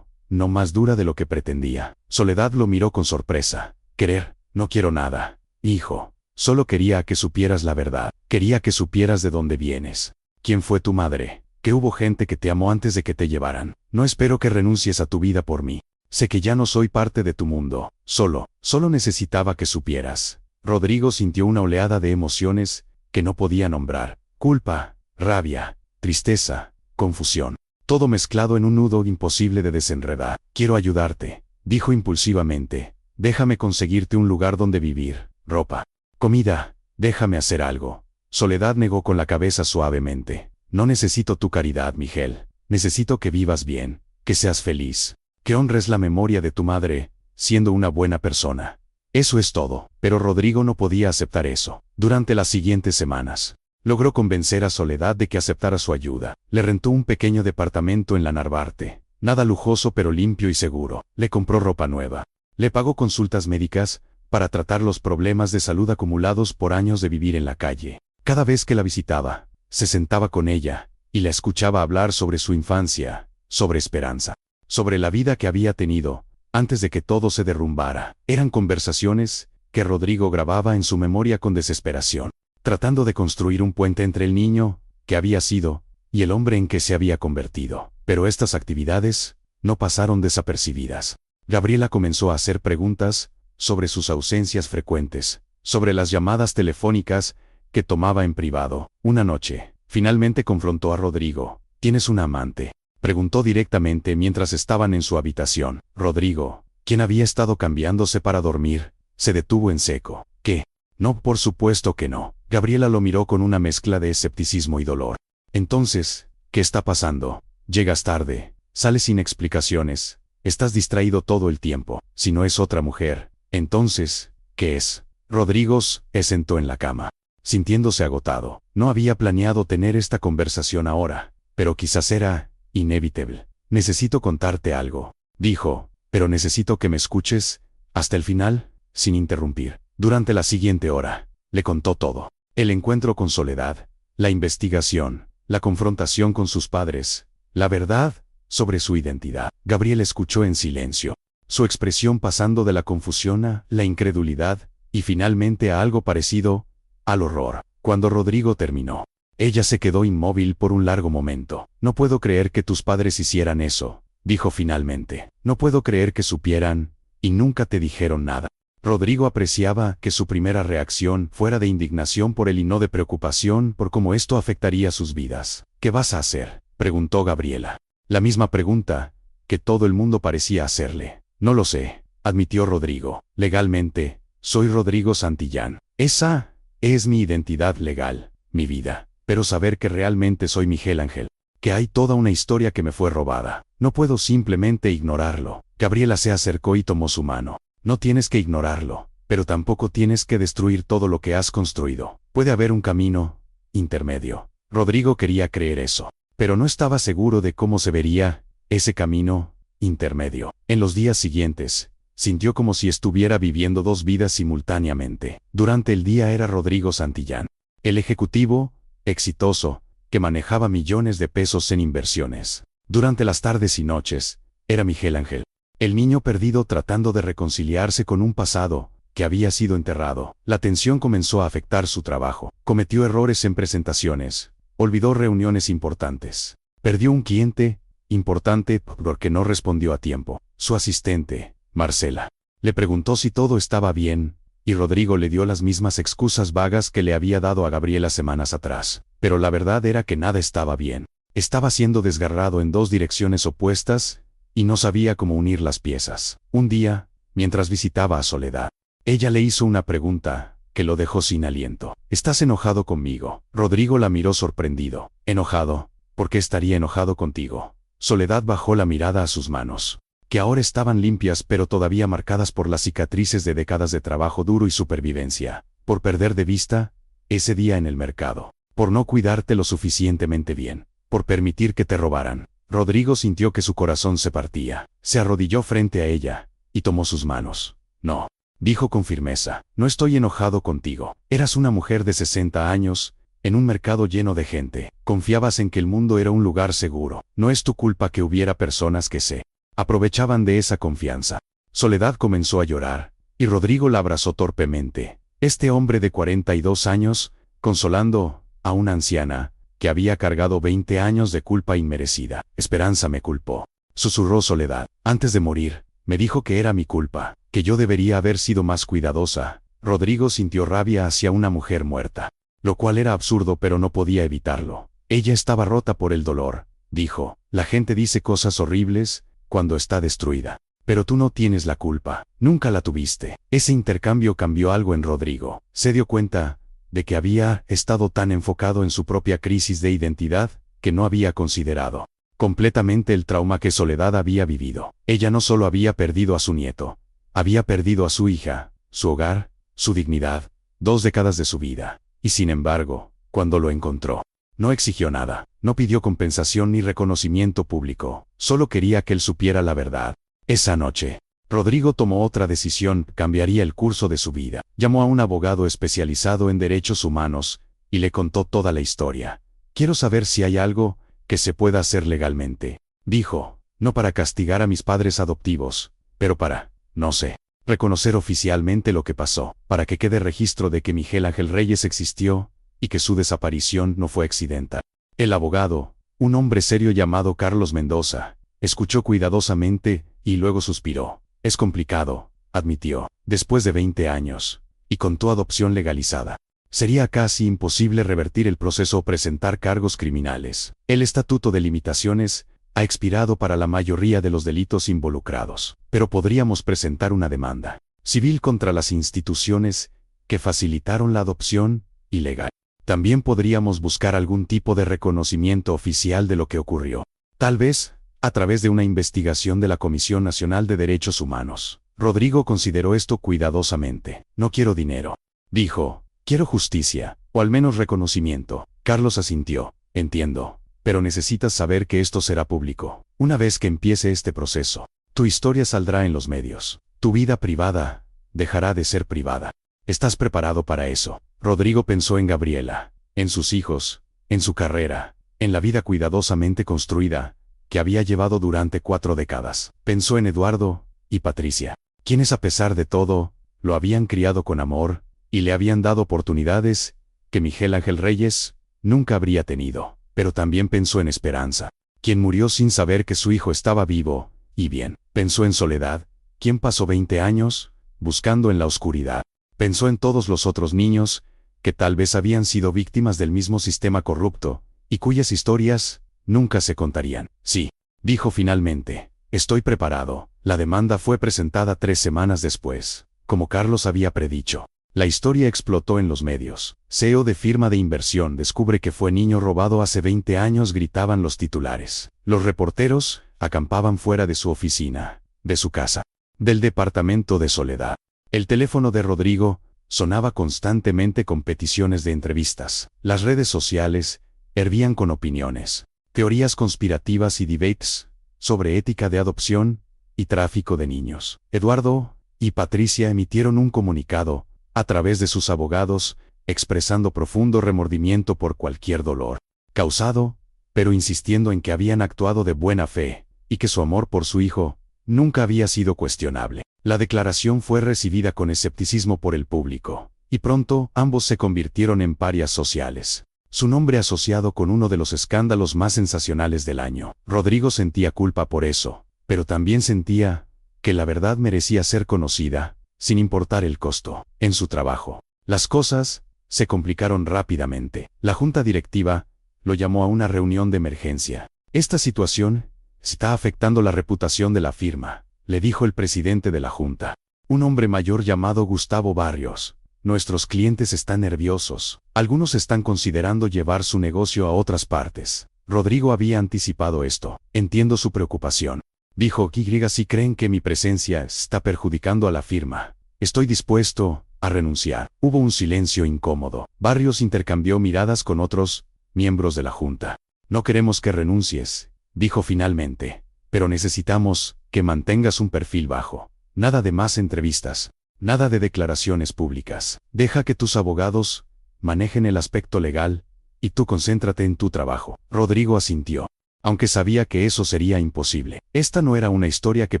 no más dura de lo que pretendía. Soledad lo miró con sorpresa. Querer, no quiero nada, hijo. Solo quería que supieras la verdad. Quería que supieras de dónde vienes. ¿Quién fue tu madre? Que hubo gente que te amó antes de que te llevaran. No espero que renuncies a tu vida por mí. Sé que ya no soy parte de tu mundo. Solo necesitaba que supieras. Rodrigo sintió una oleada de emociones que no podía nombrar. Culpa, rabia, tristeza, confusión. Todo mezclado en un nudo imposible de desenredar. Quiero ayudarte, dijo impulsivamente. Déjame conseguirte un lugar donde vivir, ropa, comida, déjame hacer algo. Soledad negó con la cabeza suavemente. No necesito tu caridad, Miguel. Necesito que vivas bien, que seas feliz, que honres la memoria de tu madre, siendo una buena persona. Eso es todo. Pero Rodrigo no podía aceptar eso. Durante las siguientes semanas, logró convencer a Soledad de que aceptara su ayuda. Le rentó un pequeño departamento en la Narvarte. Nada lujoso pero limpio y seguro. Le compró ropa nueva. Le pagó consultas médicas para tratar los problemas de salud acumulados por años de vivir en la calle. Cada vez que la visitaba, se sentaba con ella y la escuchaba hablar sobre su infancia, sobre Esperanza, sobre la vida que había tenido antes de que todo se derrumbara. Eran conversaciones que Rodrigo grababa en su memoria con desesperación, tratando de construir un puente entre el niño que había sido y el hombre en que se había convertido. Pero estas actividades no pasaron desapercibidas. Gabriela comenzó a hacer preguntas sobre sus ausencias frecuentes, sobre las llamadas telefónicas que tomaba en privado. Una noche, finalmente confrontó a Rodrigo. ¿Tienes una amante?, preguntó directamente mientras estaban en su habitación. Rodrigo, quien había estado cambiándose para dormir, se detuvo en seco. ¿Qué? No, por supuesto que no. Gabriela lo miró con una mezcla de escepticismo y dolor. Entonces, ¿qué está pasando? Llegas tarde, sales sin explicaciones, estás distraído todo el tiempo. Si no es otra mujer, entonces, ¿qué es? Rodrigo se sentó en la cama, sintiéndose agotado. No había planeado tener esta conversación ahora, pero quizás era inevitable. Necesito contarte algo, dijo, pero necesito que me escuches hasta el final, sin interrumpir. Durante la siguiente hora, le contó todo. El encuentro con Soledad, la investigación, la confrontación con sus padres, la verdad sobre su identidad. Gabriel escuchó en silencio, su expresión pasando de la confusión a la incredulidad, y finalmente a algo parecido al horror. Cuando Rodrigo terminó, ella se quedó inmóvil por un largo momento. No puedo creer que tus padres hicieran eso, dijo finalmente. No puedo creer que supieran, y nunca te dijeron nada. Rodrigo apreciaba que su primera reacción fuera de indignación por él y no de preocupación por cómo esto afectaría sus vidas. ¿Qué vas a hacer?, preguntó Gabriela. La misma pregunta que todo el mundo parecía hacerle. No lo sé, admitió Rodrigo. Legalmente, soy Rodrigo Santillán. Esa es mi identidad legal, mi vida. Pero saber que realmente soy Miguel Ángel, que hay toda una historia que me fue robada, no puedo simplemente ignorarlo. Gabriela se acercó y tomó su mano. No tienes que ignorarlo, pero tampoco tienes que destruir todo lo que has construido. Puede haber un camino intermedio. Rodrigo quería creer eso, pero no estaba seguro de cómo se vería ese camino intermedio. En los días siguientes, sintió como si estuviera viviendo dos vidas simultáneamente. Durante el día era Rodrigo Santillán, el ejecutivo exitoso, que manejaba millones de pesos en inversiones. Durante las tardes y noches, era Miguel Ángel, el niño perdido tratando de reconciliarse con un pasado que había sido enterrado. La tensión comenzó a afectar su trabajo. Cometió errores en presentaciones, olvidó reuniones importantes, perdió un cliente importante porque no respondió a tiempo. Su asistente, Marcela, le preguntó si todo estaba bien, y Rodrigo le dio las mismas excusas vagas que le había dado a Gabriela semanas atrás. Pero la verdad era que nada estaba bien. Estaba siendo desgarrado en dos direcciones opuestas, y no sabía cómo unir las piezas. Un día, mientras visitaba a Soledad, ella le hizo una pregunta que lo dejó sin aliento. ¿Estás enojado conmigo? Rodrigo la miró sorprendido. ¿Enojado? ¿Por qué estaría enojado contigo? Soledad bajó la mirada a sus manos, que ahora estaban limpias pero todavía marcadas por las cicatrices de décadas de trabajo duro y supervivencia, por perder de vista ese día en el mercado, por no cuidarte lo suficientemente bien, por permitir que te robaran. Rodrigo sintió que su corazón se partía. Se arrodilló frente a ella y tomó sus manos. No, dijo con firmeza, no estoy enojado contigo. Eras una mujer de 60 años, en un mercado lleno de gente. Confiabas en que el mundo era un lugar seguro. No es tu culpa que hubiera personas que se aprovechaban de esa confianza. Soledad comenzó a llorar, y Rodrigo la abrazó torpemente. Este hombre de 42 años, consolando a una anciana que había cargado 20 años de culpa inmerecida. Esperanza me culpó, susurró Soledad. Antes de morir, me dijo que era mi culpa, que yo debería haber sido más cuidadosa. Rodrigo sintió rabia hacia una mujer muerta, lo cual era absurdo pero no podía evitarlo. Ella estaba rota por el dolor, dijo. La gente dice cosas horribles cuando está destruida. Pero tú no tienes la culpa, nunca la tuviste. Ese intercambio cambió algo en Rodrigo. Se dio cuenta de que había estado tan enfocado en su propia crisis de identidad, que no había considerado completamente el trauma que Soledad había vivido. Ella no solo había perdido a su nieto, había perdido a su hija, su hogar, su dignidad, 2 décadas de su vida. Y sin embargo, cuando lo encontró, no exigió nada, no pidió compensación ni reconocimiento público, solo quería que él supiera la verdad. Esa noche, Rodrigo tomó otra decisión, cambiaría el curso de su vida. Llamó a un abogado especializado en derechos humanos, y le contó toda la historia. Quiero saber si hay algo que se pueda hacer legalmente, dijo, no para castigar a mis padres adoptivos, pero para, no sé, reconocer oficialmente lo que pasó, para que quede registro de que Miguel Ángel Reyes existió, y que su desaparición no fue accidental. El abogado, un hombre serio llamado Carlos Mendoza, escuchó cuidadosamente, y luego suspiró. Es complicado, admitió, después de 20 años, y con tu adopción legalizada. Sería casi imposible revertir el proceso o presentar cargos criminales. El estatuto de limitaciones ha expirado para la mayoría de los delitos involucrados, pero podríamos presentar una demanda civil contra las instituciones que facilitaron la adopción ilegal. También podríamos buscar algún tipo de reconocimiento oficial de lo que ocurrió. Tal vez a través de una investigación de la Comisión Nacional de Derechos Humanos. Rodrigo consideró esto cuidadosamente. No quiero dinero, dijo, quiero justicia, o al menos reconocimiento. Carlos asintió. Entiendo, pero necesitas saber que esto será público. Una vez que empiece este proceso, tu historia saldrá en los medios. Tu vida privada dejará de ser privada. ¿Estás preparado para eso? Rodrigo pensó en Gabriela, en sus hijos, en su carrera, en la vida cuidadosamente construida que había llevado durante 4 décadas. Pensó en Eduardo y Patricia, quienes a pesar de todo, lo habían criado con amor y le habían dado oportunidades que Miguel Ángel Reyes nunca habría tenido. Pero también pensó en Esperanza, quien murió sin saber que su hijo estaba vivo y bien. Pensó en Soledad, quien pasó 20 años buscando en la oscuridad. Pensó en todos los otros niños que tal vez habían sido víctimas del mismo sistema corrupto y cuyas historias nunca se contarían. Sí, dijo finalmente, estoy preparado. La demanda fue presentada 3 semanas después, como Carlos había predicho. La historia explotó en los medios. CEO de firma de inversión descubre que fue niño robado hace 20 años, gritaban los titulares. Los reporteros acampaban fuera de su oficina, de su casa, del departamento de Soledad. El teléfono de Rodrigo sonaba constantemente con peticiones de entrevistas. Las redes sociales hervían con opiniones, teorías conspirativas y debates sobre ética de adopción y tráfico de niños. Eduardo y Patricia emitieron un comunicado a través de sus abogados, expresando profundo remordimiento por cualquier dolor causado, pero insistiendo en que habían actuado de buena fe, y que su amor por su hijo nunca había sido cuestionable. La declaración fue recibida con escepticismo por el público, y pronto ambos se convirtieron en parias sociales. Su nombre asociado con uno de los escándalos más sensacionales del año. Rodrigo sentía culpa por eso, pero también sentía que la verdad merecía ser conocida, sin importar el costo. En su trabajo, las cosas se complicaron rápidamente. La junta directiva lo llamó a una reunión de emergencia. Esta situación está afectando la reputación de la firma, le dijo el presidente de la junta, un hombre mayor llamado Gustavo Barrios. Nuestros clientes están nerviosos. Algunos están considerando llevar su negocio a otras partes. Rodrigo había anticipado esto. Entiendo su preocupación. Dijo Y si creen que mi presencia está perjudicando a la firma, estoy dispuesto a renunciar. Hubo un silencio incómodo. Barrios intercambió miradas con otros miembros de la junta. No queremos que renuncies, dijo finalmente, pero necesitamos que mantengas un perfil bajo. Nada de más entrevistas, nada de declaraciones públicas. Deja que tus abogados manejen el aspecto legal y tú concéntrate en tu trabajo. Rodrigo asintió, aunque sabía que eso sería imposible. Esta no era una historia que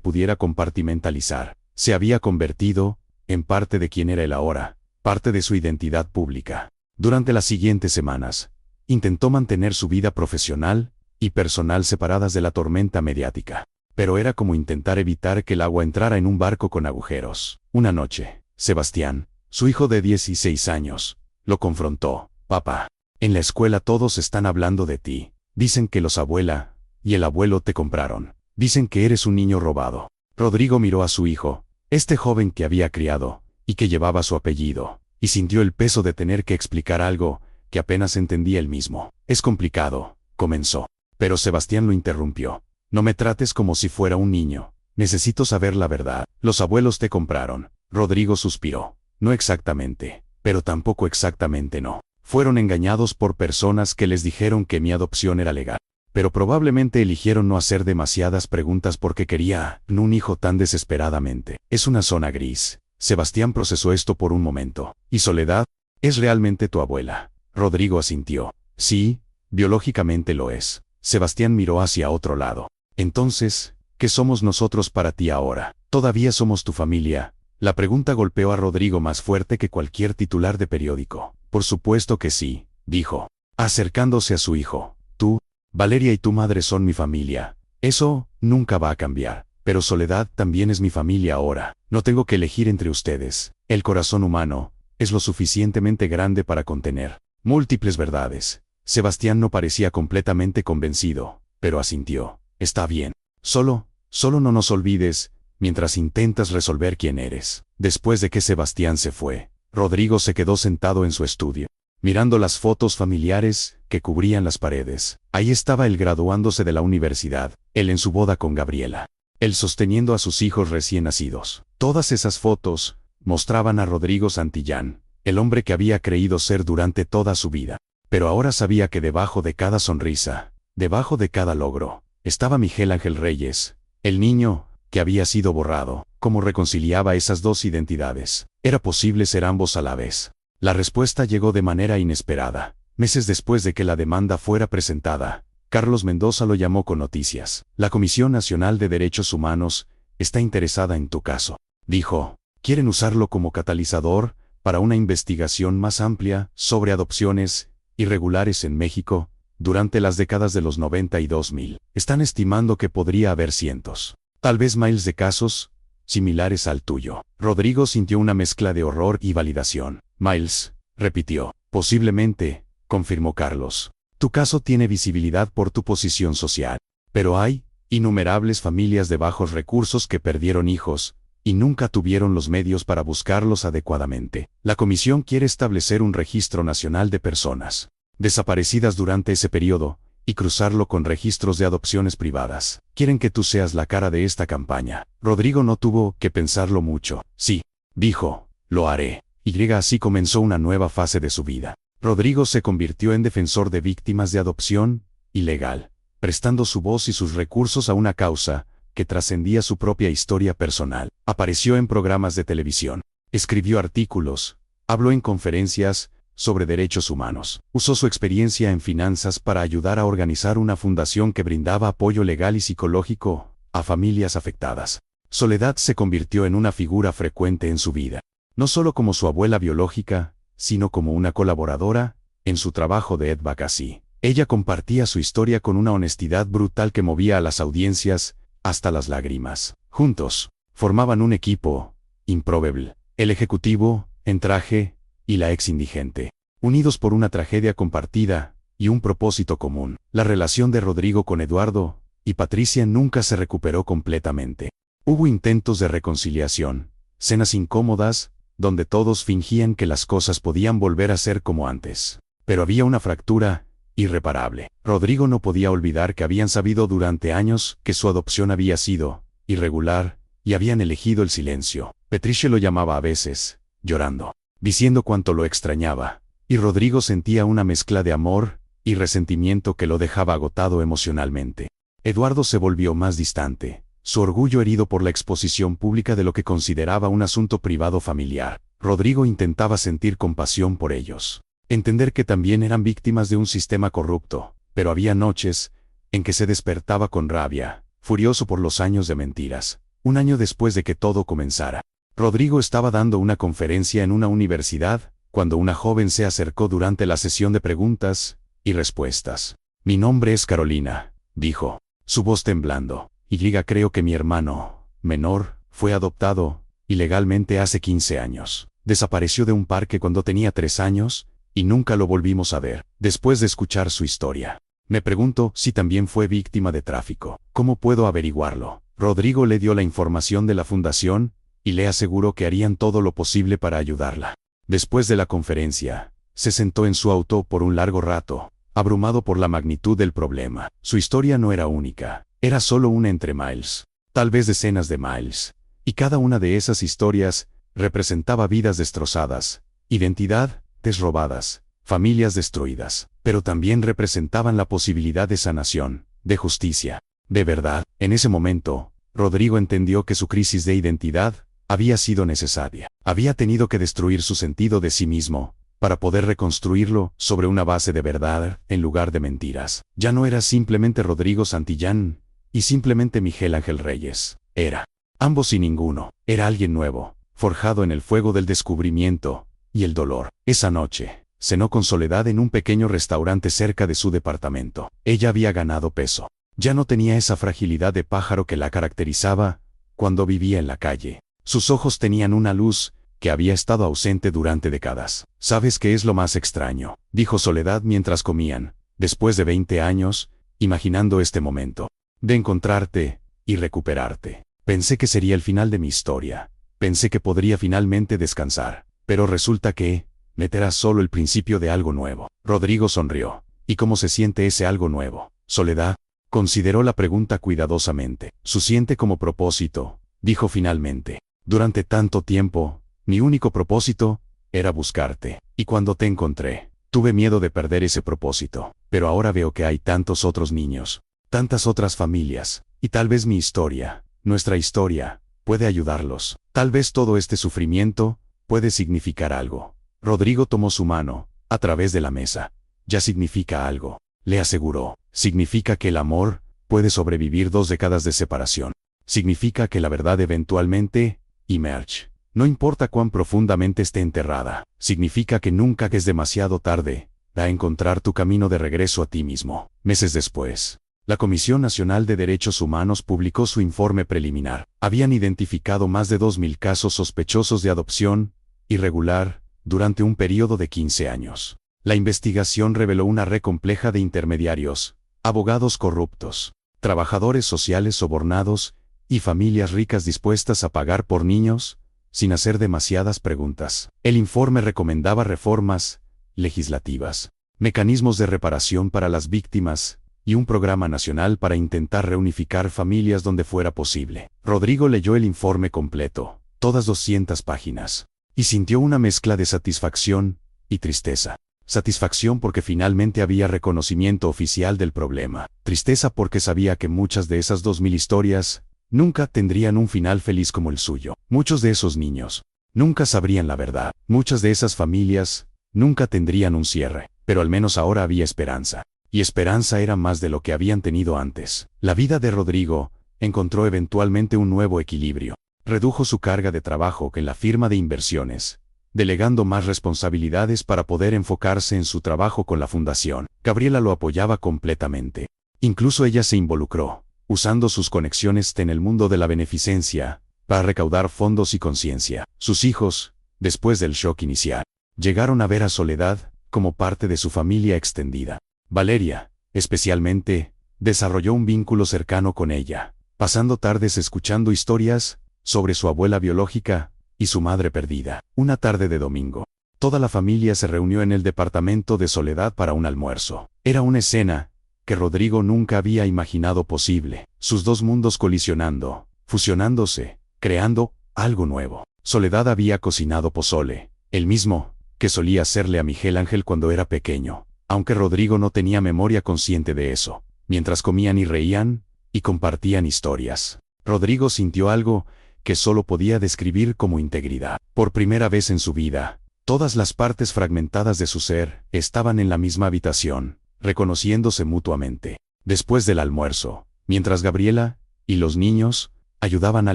pudiera compartimentalizar. Se había convertido en parte de quien era él ahora, parte de su identidad pública. Durante las siguientes semanas, intentó mantener su vida profesional y personal separadas de la tormenta mediática. Pero era como intentar evitar que el agua entrara en un barco con agujeros. Una noche, Sebastián, su hijo de 16 años, lo confrontó. Papá, en la escuela todos están hablando de ti. Dicen que los abuela y el abuelo te compraron. Dicen que eres un niño robado. Rodrigo miró a su hijo, este joven que había criado, y que llevaba su apellido, y sintió el peso de tener que explicar algo que apenas entendía él mismo. Es complicado, comenzó. Pero Sebastián lo interrumpió. No me trates como si fuera un niño. Necesito saber la verdad. Los abuelos te compraron. Rodrigo suspiró. No exactamente, pero tampoco exactamente no. Fueron engañados por personas que les dijeron que mi adopción era legal. Pero probablemente eligieron no hacer demasiadas preguntas porque quería un hijo tan desesperadamente. Es una zona gris. Sebastián procesó esto por un momento. ¿Y Soledad? ¿Es realmente tu abuela? Rodrigo asintió. Sí, biológicamente lo es. Sebastián miró hacia otro lado. Entonces, ¿qué somos nosotros para ti ahora? ¿Todavía somos tu familia? La pregunta golpeó a Rodrigo más fuerte que cualquier titular de periódico. Por supuesto que sí, dijo, acercándose a su hijo. Tú, Valeria y tu madre son mi familia. Eso nunca va a cambiar. Pero Soledad también es mi familia ahora. No tengo que elegir entre ustedes. El corazón humano es lo suficientemente grande para contener múltiples verdades. Sebastián no parecía completamente convencido, pero asintió. Está bien. Solo no nos olvides, mientras intentas resolver quién eres. Después de que Sebastián se fue, Rodrigo se quedó sentado en su estudio, mirando las fotos familiares que cubrían las paredes. Ahí estaba él graduándose de la universidad, él en su boda con Gabriela, él sosteniendo a sus hijos recién nacidos. Todas esas fotos mostraban a Rodrigo Santillán, el hombre que había creído ser durante toda su vida. Pero ahora sabía que debajo de cada sonrisa Debajo de cada logro, estaba Miguel Ángel Reyes, el niño, que había sido borrado. ¿Cómo reconciliaba esas dos identidades? ¿Era posible ser ambos a la vez? La respuesta llegó de manera inesperada. Meses después de que la demanda fuera presentada, Carlos Mendoza lo llamó con noticias. La Comisión Nacional de Derechos Humanos está interesada en tu caso. Dijo, quieren usarlo como catalizador para una investigación más amplia sobre adopciones irregulares en México durante las décadas de los 90 y 2000. Están estimando que podría haber cientos, tal vez miles de casos similares al tuyo. Rodrigo sintió una mezcla de horror y validación. Miles, repitió. Posiblemente, confirmó Carlos. Tu caso tiene visibilidad por tu posición social. Pero hay innumerables familias de bajos recursos que perdieron hijos y nunca tuvieron los medios para buscarlos adecuadamente. La comisión quiere establecer un registro nacional de personas desaparecidas durante ese periodo y cruzarlo con registros de adopciones privadas. Quieren que tú seas la cara de esta campaña. Rodrigo no tuvo que pensarlo mucho. Sí, dijo, lo haré. Y así comenzó una nueva fase de su vida. Rodrigo se convirtió en defensor de víctimas de adopción ilegal, prestando su voz y sus recursos a una causa que trascendía su propia historia personal. Apareció en programas de televisión, escribió artículos, habló en conferencias sobre derechos humanos. Usó su experiencia en finanzas para ayudar a organizar una fundación que brindaba apoyo legal y psicológico a familias afectadas. Soledad se convirtió en una figura frecuente en su vida, no solo como su abuela biológica, sino como una colaboradora en su trabajo de advocacy. Ella compartía su historia con una honestidad brutal que movía a las audiencias hasta las lágrimas. Juntos, formaban un equipo improbable, el ejecutivo, en traje, y la ex indigente, unidos por una tragedia compartida y un propósito común. La relación de Rodrigo con Eduardo y Patricia nunca se recuperó completamente. Hubo intentos de reconciliación, cenas incómodas, donde todos fingían que las cosas podían volver a ser como antes. Pero había una fractura irreparable. Rodrigo no podía olvidar que habían sabido durante años que su adopción había sido irregular y habían elegido el silencio. Patricia lo llamaba a veces, llorando, diciendo cuánto lo extrañaba, y Rodrigo sentía una mezcla de amor y resentimiento que lo dejaba agotado emocionalmente. Eduardo se volvió más distante, su orgullo herido por la exposición pública de lo que consideraba un asunto privado familiar. Rodrigo intentaba sentir compasión por ellos, entender que también eran víctimas de un sistema corrupto, pero había noches en que se despertaba con rabia, furioso por los años de mentiras. Un año después de que todo comenzara, Rodrigo estaba dando una conferencia en una universidad, cuando una joven se acercó durante la sesión de preguntas y respuestas. Mi nombre es Carolina, dijo, su voz temblando, y creo que mi hermano menor fue adoptado ilegalmente hace 15 años. Desapareció de un parque cuando tenía 3 años, y nunca lo volvimos a ver. Después de escuchar su historia, me pregunto si también fue víctima de tráfico. ¿Cómo puedo averiguarlo? Rodrigo le dio la información de la fundación, y le aseguró que harían todo lo posible para ayudarla. Después de la conferencia, se sentó en su auto por un largo rato, abrumado por la magnitud del problema. Su historia no era única, era solo una entre miles, tal vez decenas de miles, y cada una de esas historias representaba vidas destrozadas, identidades robadas, familias destruidas, pero también representaban la posibilidad de sanación, de justicia, de verdad. En ese momento, Rodrigo entendió que su crisis de identidad había sido necesaria. Había tenido que destruir su sentido de sí mismo, para poder reconstruirlo sobre una base de verdad, en lugar de mentiras. Ya no era simplemente Rodrigo Santillán, y simplemente Miguel Ángel Reyes. Era ambos y ninguno. Era alguien nuevo, forjado en el fuego del descubrimiento y el dolor. Esa noche, cenó con Soledad en un pequeño restaurante cerca de su departamento. Ella había ganado peso. Ya no tenía esa fragilidad de pájaro que la caracterizaba cuando vivía en la calle. Sus ojos tenían una luz que había estado ausente durante décadas. ¿Sabes qué es lo más extraño?, dijo Soledad mientras comían, después de 20 años, imaginando este momento, de encontrarte y recuperarte. Pensé que sería el final de mi historia. Pensé que podría finalmente descansar. Pero resulta que meterás solo el principio de algo nuevo. Rodrigo sonrió. ¿Y cómo se siente ese algo nuevo? Soledad consideró la pregunta cuidadosamente. Su siente como propósito, dijo finalmente. Durante tanto tiempo, mi único propósito era buscarte. Y cuando te encontré, Tuve miedo de perder ese propósito, pero ahora veo que hay tantos otros niños, tantas otras familias, y tal vez mi historia, nuestra historia, puede ayudarlos. Tal vez todo este sufrimiento puede significar algo. Rodrigo tomó su mano, a través de la mesa. Ya significa algo, le aseguró. Significa que el amor puede sobrevivir 2 décadas de separación. Significa que la verdad eventualmente emerge. No importa cuán profundamente esté enterrada. Significa que nunca es demasiado tarde a encontrar tu camino de regreso a ti mismo. Meses después, la Comisión Nacional de Derechos Humanos publicó su informe preliminar. Habían identificado más de 2.000 casos sospechosos de adopción irregular durante un periodo de 15 años. La investigación reveló una red compleja de intermediarios, abogados corruptos, trabajadores sociales sobornados y familias ricas dispuestas a pagar por niños sin hacer demasiadas preguntas. El informe recomendaba reformas legislativas, mecanismos de reparación para las víctimas y un programa nacional para intentar reunificar familias donde fuera posible. Rodrigo leyó el informe completo, todas 200 páginas, y sintió una mezcla de satisfacción y tristeza. Satisfacción porque finalmente había reconocimiento oficial del problema. Tristeza porque sabía que muchas de esas 2.000 historias nunca tendrían un final feliz como el suyo. Muchos de esos niños nunca sabrían la verdad. Muchas de esas familias nunca tendrían un cierre. Pero al menos ahora había esperanza. Y esperanza era más de lo que habían tenido antes. La vida de Rodrigo encontró eventualmente un nuevo equilibrio. Redujo su carga de trabajo en la firma de inversiones, delegando más responsabilidades para poder enfocarse en su trabajo con la fundación. Gabriela lo apoyaba completamente. Incluso ella se involucró, usando sus conexiones en el mundo de la beneficencia, para recaudar fondos y conciencia. Sus hijos, después del shock inicial, llegaron a ver a Soledad como parte de su familia extendida. Valeria, especialmente, desarrolló un vínculo cercano con ella, pasando tardes escuchando historias sobre su abuela biológica y su madre perdida. Una tarde de domingo, toda la familia se reunió en el departamento de Soledad para un almuerzo. Era una escena que Rodrigo nunca había imaginado posible. Sus 2 mundos colisionando, fusionándose, creando algo nuevo. Soledad había cocinado pozole, el mismo que solía hacerle a Miguel Ángel cuando era pequeño, aunque Rodrigo no tenía memoria consciente de eso. Mientras comían y reían, y compartían historias, Rodrigo sintió algo que solo podía describir como integridad. Por primera vez en su vida, todas las partes fragmentadas de su ser estaban en la misma habitación, reconociéndose mutuamente. Después del almuerzo, mientras Gabriela y los niños ayudaban a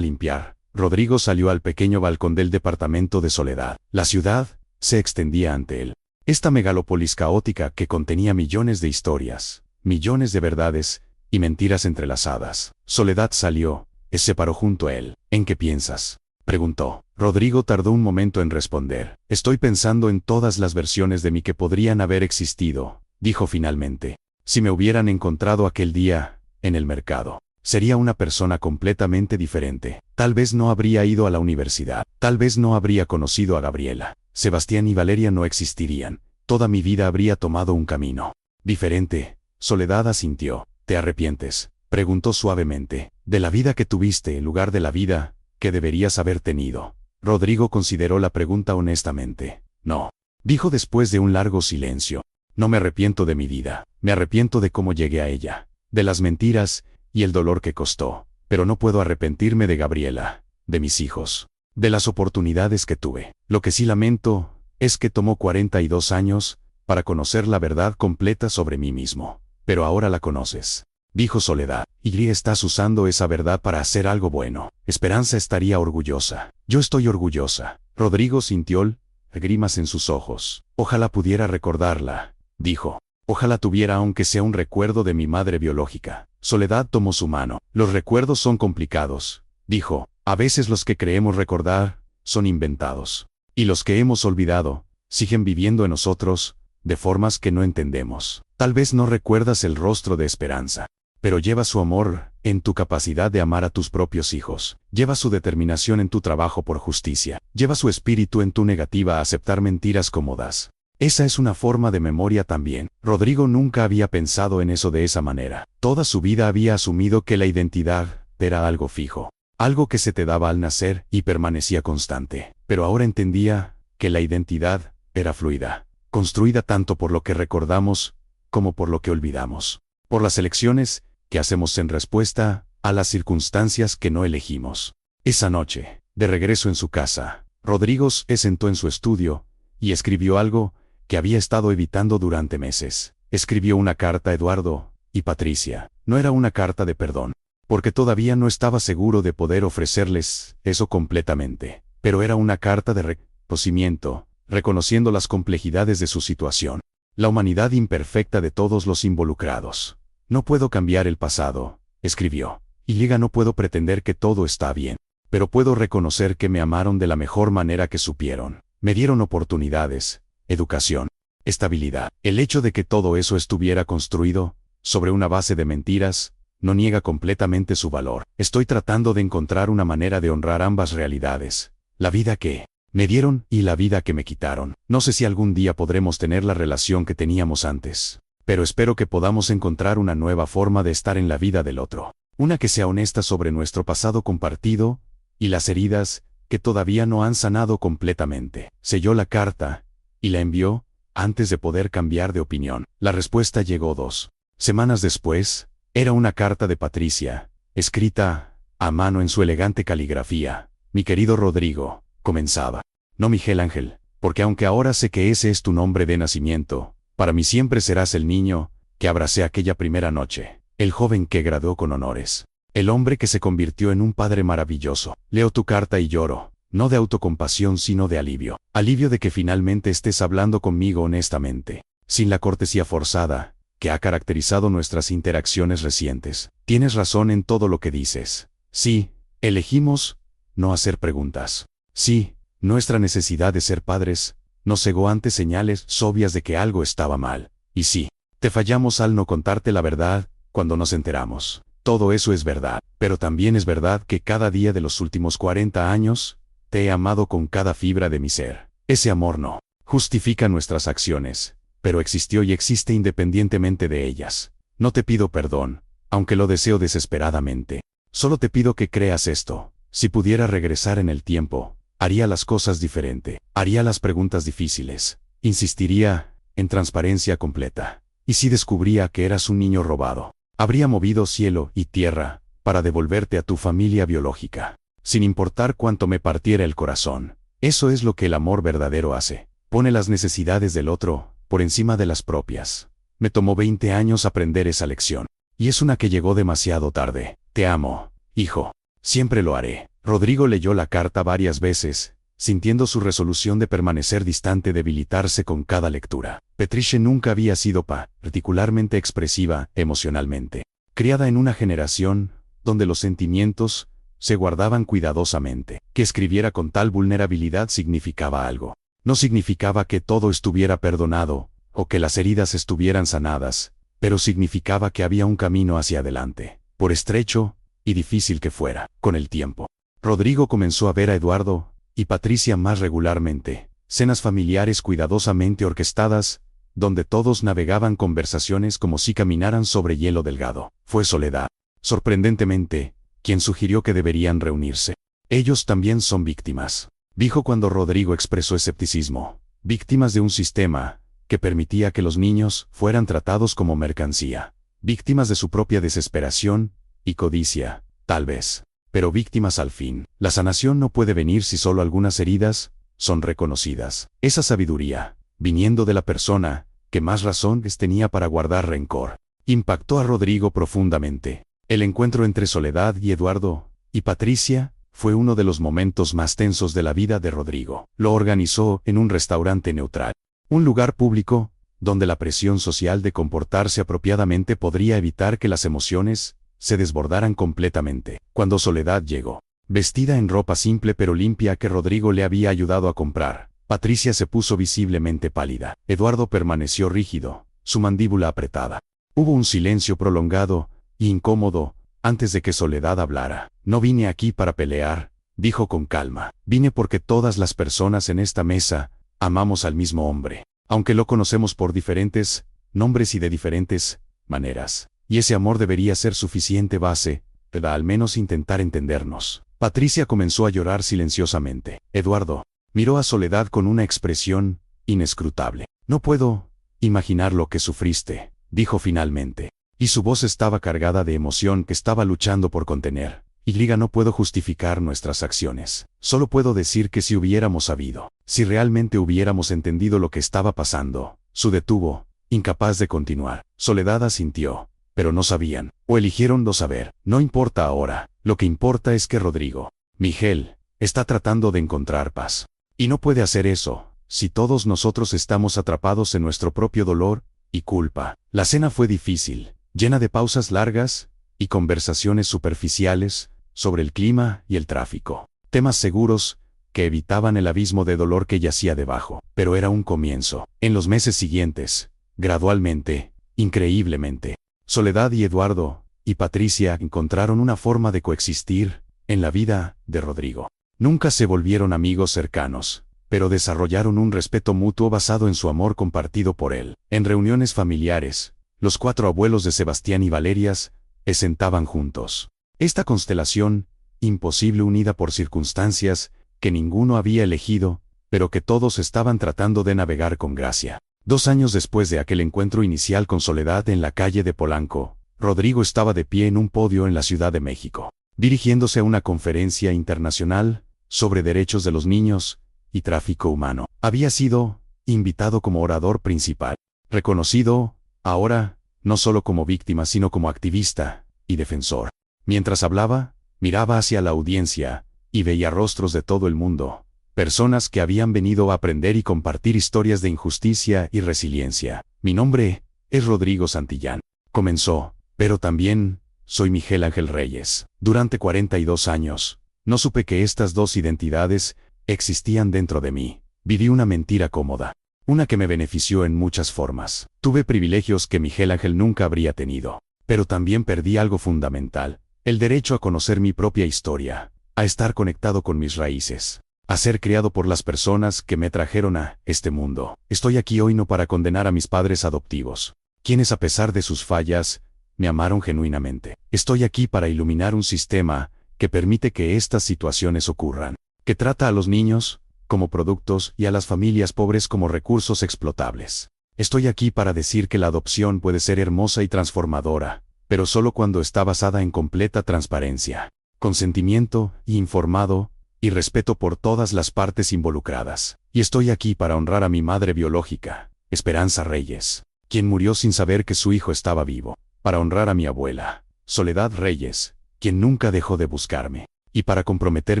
limpiar, Rodrigo salió al pequeño balcón del departamento de Soledad. La ciudad se extendía ante él. Esta megalópolis caótica que contenía millones de historias, millones de verdades y mentiras entrelazadas. Soledad salió, se paró junto a él. ¿En qué piensas?, preguntó. Rodrigo tardó un momento en responder. Estoy pensando en todas las versiones de mí que podrían haber existido, dijo finalmente. Si me hubieran encontrado aquel día, en el mercado, sería una persona completamente diferente. Tal vez no habría ido a la universidad. Tal vez no habría conocido a Gabriela. Sebastián y Valeria no existirían. Toda mi vida habría tomado un camino diferente. Soledad asintió. ¿Te arrepientes?, preguntó suavemente. ¿De la vida que tuviste en lugar de la vida que deberías haber tenido? Rodrigo consideró la pregunta honestamente. No, dijo después de un largo silencio. No me arrepiento de mi vida. Me arrepiento de cómo llegué a ella, de las mentiras y el dolor que costó. Pero no puedo arrepentirme de Gabriela, de mis hijos, de las oportunidades que tuve. Lo que sí lamento es que tomó 42 años para conocer la verdad completa sobre mí mismo. Pero ahora la conoces, dijo Soledad, y estás usando esa verdad para hacer algo bueno. Esperanza estaría orgullosa. Yo estoy orgullosa. Rodrigo sintió lágrimas en sus ojos. Ojalá pudiera recordarla, dijo. Ojalá tuviera aunque sea un recuerdo de mi madre biológica. Soledad tomó su mano. Los recuerdos son complicados, dijo. A veces los que creemos recordar son inventados. Y los que hemos olvidado siguen viviendo en nosotros de formas que no entendemos. Tal vez no recuerdas el rostro de Esperanza, pero lleva su amor en tu capacidad de amar a tus propios hijos. Lleva su determinación en tu trabajo por justicia. Lleva su espíritu en tu negativa a aceptar mentiras cómodas. Esa es una forma de memoria también. Rodrigo nunca había pensado en eso de esa manera. Toda su vida había asumido que la identidad era algo fijo, algo que se te daba al nacer y permanecía constante. Pero ahora entendía que la identidad era fluida, construida tanto por lo que recordamos, como por lo que olvidamos. Por las elecciones que hacemos en respuesta a las circunstancias que no elegimos. Esa noche, de regreso en su casa, Rodrigo se sentó en su estudio y escribió algo que había estado evitando durante meses. Escribió una carta a Eduardo y Patricia. No era una carta de perdón, porque todavía no estaba seguro de poder ofrecerles eso completamente, pero era una carta de reconocimiento, reconociendo las complejidades de su situación, la humanidad imperfecta de todos los involucrados. No puedo cambiar el pasado, escribió, y no puedo pretender que todo está bien, pero puedo reconocer que me amaron de la mejor manera que supieron, me dieron oportunidades, educación, estabilidad. El hecho de que todo eso estuviera construido sobre una base de mentiras no niega completamente su valor. Estoy tratando de encontrar una manera de honrar ambas realidades, la vida que me dieron y la vida que me quitaron. No sé si algún día podremos tener la relación que teníamos antes, pero espero que podamos encontrar una nueva forma de estar en la vida del otro, una que sea honesta sobre nuestro pasado compartido y las heridas que todavía no han sanado completamente. Selló la carta y la envió antes de poder cambiar de opinión. La respuesta llegó 2 semanas después. Era una carta de Patricia, escrita a mano en su elegante caligrafía. Mi querido Rodrigo, comenzaba. No Miguel Ángel, porque aunque ahora sé que ese es tu nombre de nacimiento, para mí siempre serás el niño que abracé aquella primera noche, el joven que graduó con honores, el hombre que se convirtió en un padre maravilloso. Leo tu carta y lloro, no de autocompasión sino de alivio. Alivio de que finalmente estés hablando conmigo honestamente, sin la cortesía forzada que ha caracterizado nuestras interacciones recientes. Tienes razón en todo lo que dices. Sí, elegimos no hacer preguntas. Sí, nuestra necesidad de ser padres nos cegó ante señales obvias de que algo estaba mal. Y sí, te fallamos al no contarte la verdad cuando nos enteramos. Todo eso es verdad, pero también es verdad que cada día de los últimos 40 años te he amado con cada fibra de mi ser. Ese amor no justifica nuestras acciones, pero existió y existe independientemente de ellas. No te pido perdón, aunque lo deseo desesperadamente. Solo te pido que creas esto. Si pudiera regresar en el tiempo, haría las cosas diferente. Haría las preguntas difíciles. Insistiría en transparencia completa. Y si descubría que eras un niño robado, habría movido cielo y tierra para devolverte a tu familia biológica, sin importar cuánto me partiera el corazón. Eso es lo que el amor verdadero hace. Pone las necesidades del otro por encima de las propias. Me tomó 20 años aprender esa lección, y es una que llegó demasiado tarde. Te amo, hijo. Siempre lo haré. Rodrigo leyó la carta varias veces, sintiendo su resolución de permanecer distante debilitarse con cada lectura. Patricia nunca había sido particularmente expresiva emocionalmente. Criada en una generación donde los sentimientos se guardaban cuidadosamente. Que escribiera con tal vulnerabilidad significaba algo. No significaba que todo estuviera perdonado, o que las heridas estuvieran sanadas, pero significaba que había un camino hacia adelante, por estrecho y difícil que fuera. Con el tiempo, Rodrigo comenzó a ver a Eduardo y Patricia más regularmente, cenas familiares cuidadosamente orquestadas, donde todos navegaban conversaciones como si caminaran sobre hielo delgado. Fue Soledad, sorprendentemente, quien sugirió que deberían reunirse. Ellos también son víctimas, dijo cuando Rodrigo expresó escepticismo, víctimas de un sistema que permitía que los niños fueran tratados como mercancía, víctimas de su propia desesperación y codicia, tal vez, pero víctimas al fin. La sanación no puede venir si solo algunas heridas son reconocidas. Esa sabiduría, viniendo de la persona que más razones tenía para guardar rencor, impactó a Rodrigo profundamente. El encuentro entre Soledad y Eduardo y Patricia fue uno de los momentos más tensos de la vida de Rodrigo. Lo organizó en un restaurante neutral, un lugar público, donde la presión social de comportarse apropiadamente podría evitar que las emociones se desbordaran completamente. Cuando Soledad llegó, vestida en ropa simple pero limpia que Rodrigo le había ayudado a comprar, Patricia se puso visiblemente pálida. Eduardo permaneció rígido, su mandíbula apretada. Hubo un silencio prolongado e incómodo antes de que Soledad hablara. No vine aquí para pelear, dijo con calma. Vine porque todas las personas en esta mesa amamos al mismo hombre, aunque lo conocemos por diferentes nombres y de diferentes maneras. Y ese amor debería ser suficiente base para al menos intentar entendernos. Patricia comenzó a llorar silenciosamente. Eduardo miró a Soledad con una expresión inescrutable. No puedo imaginar lo que sufriste, dijo finalmente. Y su voz estaba cargada de emoción que estaba luchando por contener. No puedo justificar nuestras acciones. Solo puedo decir que si hubiéramos sabido, si realmente hubiéramos entendido lo que estaba pasando, se detuvo, incapaz de continuar. Soledad asintió, pero no sabían, o eligieron no saber. No importa ahora, lo que importa es que Rodrigo, Miguel, está tratando de encontrar paz. Y no puede hacer eso, si todos nosotros estamos atrapados en nuestro propio dolor y culpa. La cena fue difícil, llena de pausas largas y conversaciones superficiales sobre el clima y el tráfico. Temas seguros que evitaban el abismo de dolor que yacía debajo. Pero era un comienzo. En los meses siguientes, gradualmente, increíblemente, Soledad y Eduardo y Patricia encontraron una forma de coexistir en la vida de Rodrigo. Nunca se volvieron amigos cercanos, pero desarrollaron un respeto mutuo basado en su amor compartido por él. En reuniones familiares, los 4 abuelos de Sebastián y Valerias se sentaban juntos. Esta constelación, imposible unida por circunstancias que ninguno había elegido, pero que todos estaban tratando de navegar con gracia. 2 años después de aquel encuentro inicial con Soledad en la calle de Polanco, Rodrigo estaba de pie en un podio en la Ciudad de México, dirigiéndose a una conferencia internacional sobre derechos de los niños y tráfico humano. Había sido invitado como orador principal, reconocido, ahora, no solo como víctima sino como activista y defensor. Mientras hablaba, miraba hacia la audiencia y veía rostros de todo el mundo, personas que habían venido a aprender y compartir historias de injusticia y resiliencia. Mi nombre es Rodrigo Santillán, comenzó, pero también soy Miguel Ángel Reyes. Durante 42 años, no supe que estas dos identidades existían dentro de mí. Viví una mentira cómoda, una que me benefició en muchas formas. Tuve privilegios que Miguel Ángel nunca habría tenido, pero también perdí algo fundamental: el derecho a conocer mi propia historia, a estar conectado con mis raíces, a ser criado por las personas que me trajeron a este mundo. Estoy aquí hoy no para condenar a mis padres adoptivos, quienes a pesar de sus fallas, me amaron genuinamente. Estoy aquí para iluminar un sistema que permite que estas situaciones ocurran, que trata a los niños como productos y a las familias pobres como recursos explotables. Estoy aquí para decir que la adopción puede ser hermosa y transformadora, pero solo cuando está basada en completa transparencia, consentimiento y informado, y respeto por todas las partes involucradas. Y estoy aquí para honrar a mi madre biológica, Esperanza Reyes, quien murió sin saber que su hijo estaba vivo, para honrar a mi abuela, Soledad Reyes, quien nunca dejó de buscarme, y para comprometer